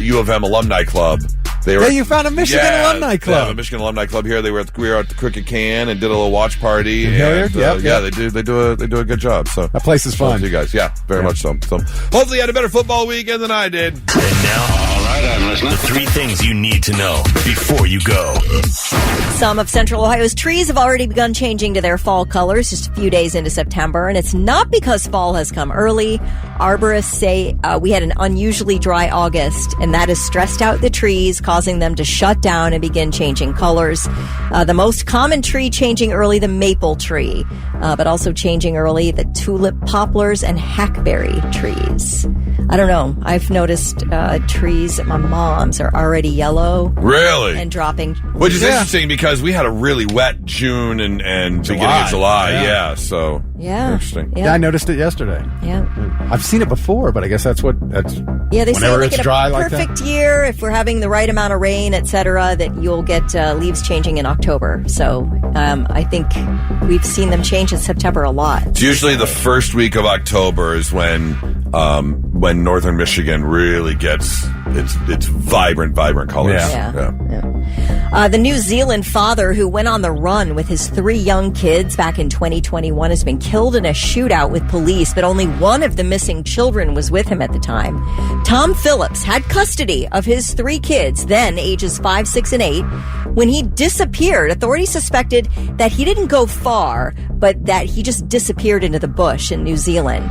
U of M Alumni Club. You found a Michigan Alumni Club. They have a Michigan Alumni Club here. We were at the Crooked Can and did a little watch party. And, they do a good job. So that place is fun. You guys, very much so. So hopefully you had a better football weekend than I did. And now, all right, I'm listening. The 3 things you need to know before you go. Some of Central Ohio's trees have already begun changing to their fall colors just a few days into September, and it's not because fall has come early. Arborists say we had an unusually dry August, and that has stressed out the trees, causing them to shut down and begin changing colors. The most common tree changing early, the maple tree, but also changing early, the tulip, poplars, and hackberry trees. I don't know. I've noticed trees at my mom's are already yellow. Really? And dropping. Which is interesting because we had a really wet June and beginning of July. Yeah. So interesting. Yeah, I noticed it yesterday. Yeah. I've seen it before, but I guess that's they say like in a dry perfect year, if we're having the right amount of rain, etc., that you'll get leaves changing in October. So I think we've seen them change in September a lot. It's usually the first week of October is when northern Michigan really gets its vibrant colors. Yeah. The New Zealand father who went on the run with his 3 young kids back in 2021 has been killed in a shootout with police, but only one of the missing children was with him at the time. Tom Phillips had custody of his 3 kids, then ages 5, 6, and 8. When he disappeared, authorities suspected that he didn't go far, but that he just disappeared into the bush in New Zealand.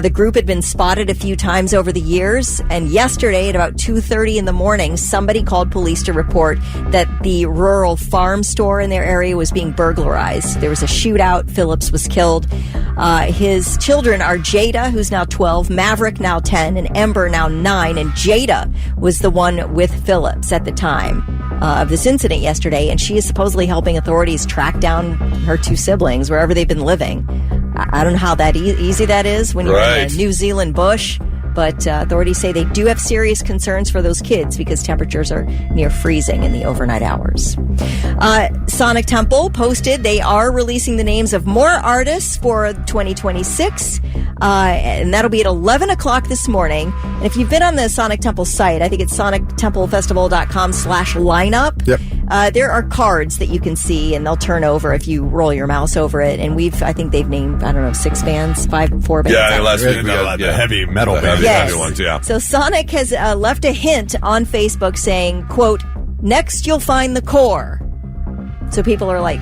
The group had been spotted a few times over the years, and yesterday at about 2:30 in the morning, somebody called police to report that the rural farm store in their area was being burglarized. There was a shootout. Phillips was killed. His children are Jada, who's now 12, Maverick, now 10, and Ember, now 9. And Jada was the one with Phillips at the time of this incident yesterday, and she is supposedly helping authorities track down her 2 siblings wherever they've been living. I don't know how that easy that is when you're in a New Zealand bush. But authorities say they do have serious concerns for those kids because temperatures are near freezing in the overnight hours. Sonic Temple posted they are releasing the names of more artists for 2026, and that'll be at 11 o'clock this morning. And if you've been on the Sonic Temple site, I think it's sonictemplefestival.com/lineup. Yep. There are cards that you can see, and they'll turn over if you roll your mouse over it. And I think they've named, 6 bands, 4 bands. Yeah, last week we got the heavy metal band. Yes. Ones, yeah. So Sonic has left a hint on Facebook saying, quote, "Next you'll find the core." So people are like,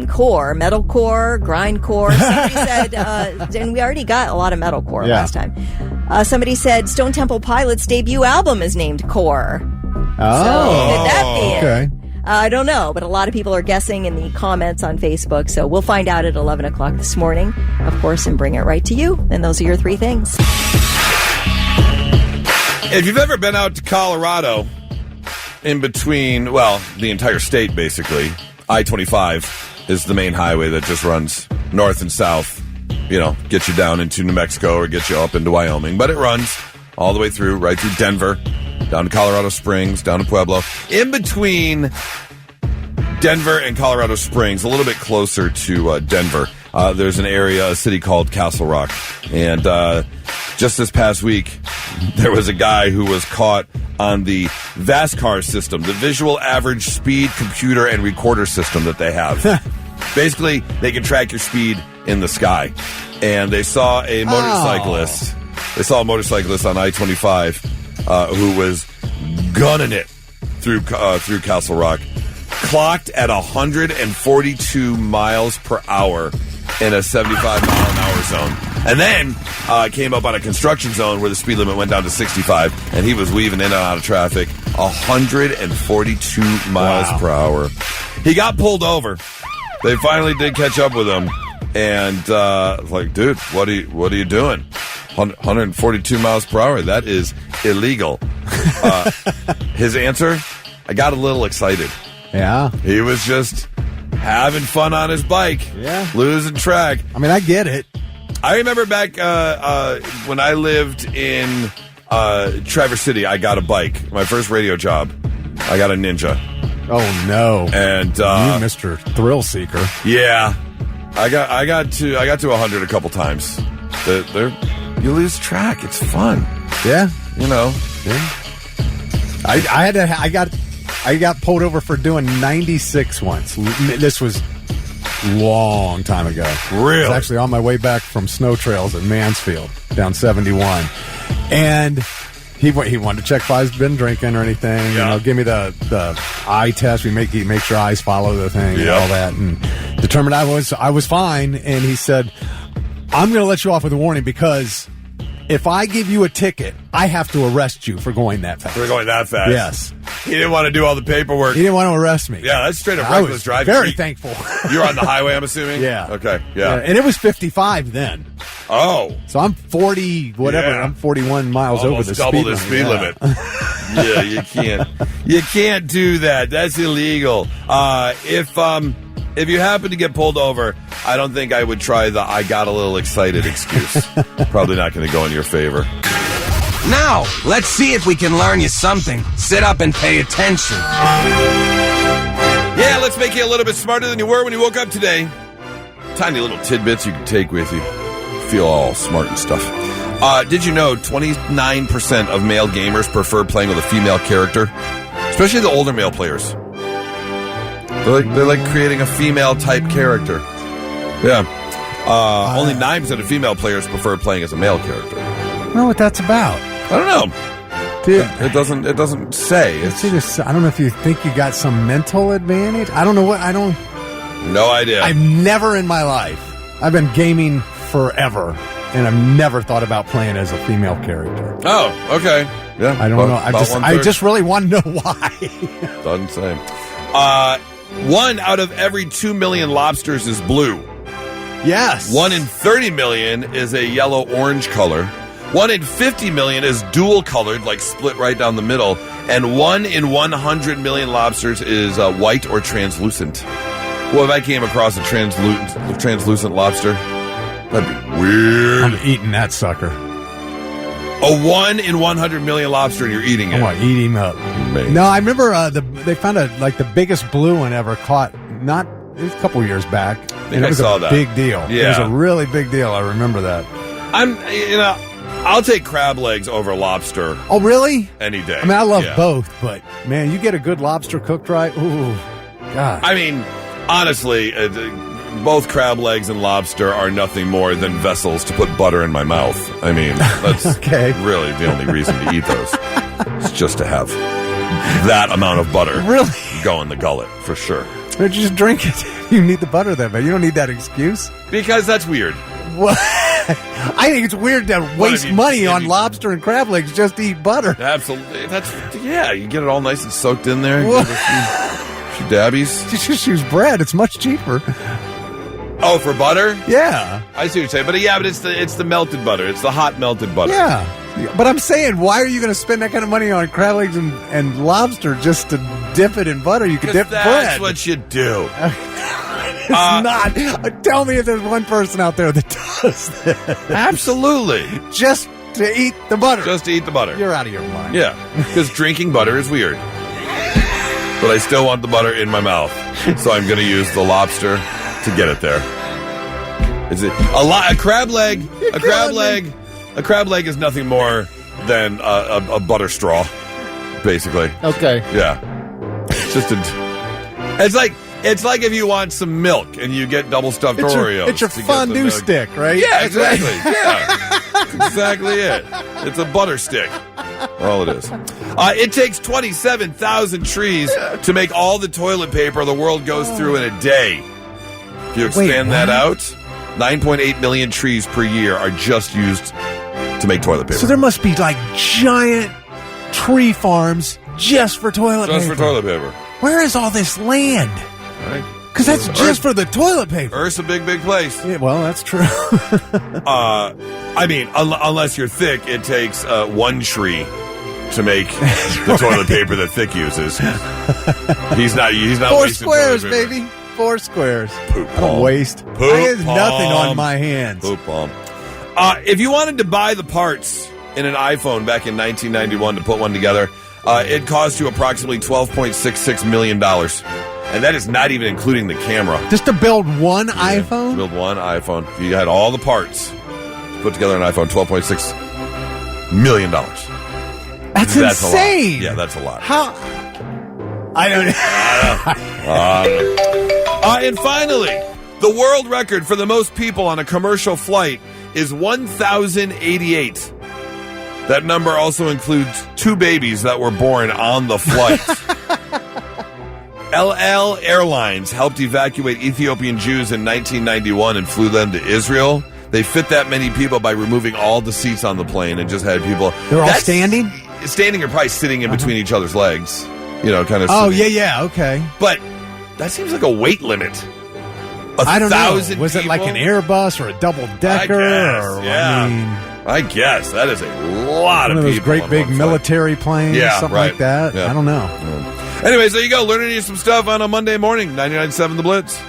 core, metalcore, grindcore. Somebody said, and we already got a lot of metalcore last time. Somebody said Stone Temple Pilots' debut album is named Core. Oh. So could that be it? Okay. I don't know, but a lot of people are guessing in the comments on Facebook. So we'll find out at 11 o'clock this morning, of course, and bring it right to you. And those are your 3 things. If you've ever been out to Colorado, in between, the entire state basically, I-25 is the main highway that just runs north and south, get you down into New Mexico or get you up into Wyoming. But it runs all the way through, right through Denver, down to Colorado Springs, down to Pueblo. In between Denver and Colorado Springs, a little bit closer to Denver, there's a city called Castle Rock. And just this past week, there was a guy who was caught on the VASCAR system, the Visual Average Speed Computer and Recorder system that they have. Basically, they can track your speed in the sky. And they saw a motorcyclist. They saw a motorcyclist on I-25 who was gunning it through Castle Rock, clocked at 142 miles per hour in a 75-mile-an-hour zone. And then came up on a construction zone where the speed limit went down to 65, and he was weaving in and out of traffic 142 miles per hour. He got pulled over. They finally did catch up with him, and like, dude, what are you doing? 142 miles per hour. That is illegal. His answer, I got a little excited. Yeah. He was just having fun on his bike. Yeah. Losing track. I mean, I get it. I remember back when I lived in Traverse City, I got a bike. My first radio job, I got a Ninja. Oh, no. And you Mr. Thrill Seeker. Yeah. I got to 100 a couple times. You lose track. It's fun. Yeah. Yeah. I got pulled over for doing 96 once. This was long time ago. Really? I was actually on my way back from snow trails at Mansfield down 71. And he wanted to check if I was been drinking or anything. Yeah. Give me the eye test. We make sure eyes follow the thing and all that, and determined I was fine. And he said, "I'm going to let you off with a warning because if I give you a ticket, I have to arrest you for going that fast." For going that fast? Yes. He didn't want to do all the paperwork. He didn't want to arrest me. Yeah, that's straight up I reckless was driving. very thankful. You were on the highway, I'm assuming? Yeah. Okay, yeah. And it was 55 then. Oh. So I'm 40, whatever. Yeah. I'm 41 miles Almost over the double speed the speed limit. Yeah, you can't do that. That's illegal. If you happen to get pulled over, I don't think I would try the "I got a little excited" excuse. Probably not going to go in your favor. Now, let's see if we can learn you something. Sit up and pay attention. Yeah, let's make you a little bit smarter than you were when you woke up today. Tiny little tidbits you can take with you. Feel all smart and stuff. Did you know 29% of male gamers prefer playing with a female character? Especially the older male players. They're like creating a female type character. Yeah. Only 9% of female players prefer playing as a male character. I don't know what that's about. I don't know. It doesn't say. I don't know if you think you got some mental advantage. I don't know what. No idea. I've never in my life. I've been gaming forever, and I've never thought about playing as a female character. Oh, okay. Yeah. I don't know. I just really want to know why. Doesn't say. 1 out of every 2 million lobsters is blue. Yes. 1 in 30 million is a yellow-orange color. 1 in 50 million is dual-colored, like split right down the middle. And 1 in 100 million lobsters is white or translucent. Well, if I came across a translucent lobster, that'd be weird. I'm eating that sucker. A 1 in 100 million lobster, and you're eating it. I want to eat him up. Amazing. No, I remember they found the biggest blue one ever caught. It was a couple years back. I saw that. Big deal. Yeah. It was a really big deal. I remember that. I'll take crab legs over lobster. Oh, really? Any day. I mean, I love both, but man, you get a good lobster cooked right. Ooh, God. I mean, honestly, both crab legs and lobster are nothing more than vessels to put butter in my mouth. I mean, that's really the only reason to eat those. It's just to have that amount of butter go in the gullet, for sure. Or just drink it. You need the butter then, but you don't need that excuse. Because that's weird. What? I think it's weird to waste money on lobster and crab legs just to eat butter. Absolutely. You get it all nice and soaked in there. Give it a few dabbies. Just use bread. It's much cheaper. Oh, for butter? Yeah. I see what you're saying. But it's the melted butter. It's the hot melted butter. Yeah. But I'm saying, why are you going to spend that kind of money on crab legs and lobster just to dip it in butter? You could dip bread. That's what you do. It's not. Tell me if there's one person out there that does this. Absolutely. Just to eat the butter. Just to eat the butter. You're out of your mind. Yeah. Because drinking butter is weird. But I still want the butter in my mouth. So I'm going to use the lobster to get it there. Is it a crab leg? A crab leg. A crab leg is nothing more than a butter straw, basically. Okay. Yeah. It's just It's like if you want some milk and you get double stuffed Oreos. It's your fondue stick, right? Yeah, exactly. Yeah. That's exactly it. It's a butter stick. All it is. It takes 27,000 trees to make all the toilet paper the world goes through in a day. If you expand that out, 9.8 million trees per year are just used to make toilet paper. So there must be like giant tree farms just for toilet paper. Just for toilet paper. Where is all this land? Because that's just for the toilet paper. Earth's a big, big place. Yeah, well, that's true. I mean, unless you're thick, it takes one tree to make the toilet paper that Thick uses. He's not 4 squares, baby. 4 squares. Poop I don't waste. Poop I have nothing on my hands. Poop bomb. If you wanted to buy the parts in an iPhone back in 1991 to put one together, it cost you approximately $12.66 million. And that is not even including the camera. Just to build one iPhone? To build one iPhone. If you had all the parts to put together an iPhone, $12.6 million. That's insane. Yeah, that's a lot. How? I don't know. And finally, the world record for the most people on a commercial flight is 1,088. That number also includes 2 babies that were born on the flight. LL Airlines helped evacuate Ethiopian Jews in 1991 and flew them to Israel. They fit that many people by removing all the seats on the plane and just had people... They're all standing? Standing or probably sitting in between each other's legs. You know, kind of... Oh, sitting. yeah, okay. But that seems like a weight limit. I don't know. Was people? it like an Airbus or a double-decker? I guess. That is a lot of people. One of those great big military planes, something like that. Yeah. I don't know. Anyways, there you go. Learning you some stuff on a Monday morning. 99.7 The Blitz.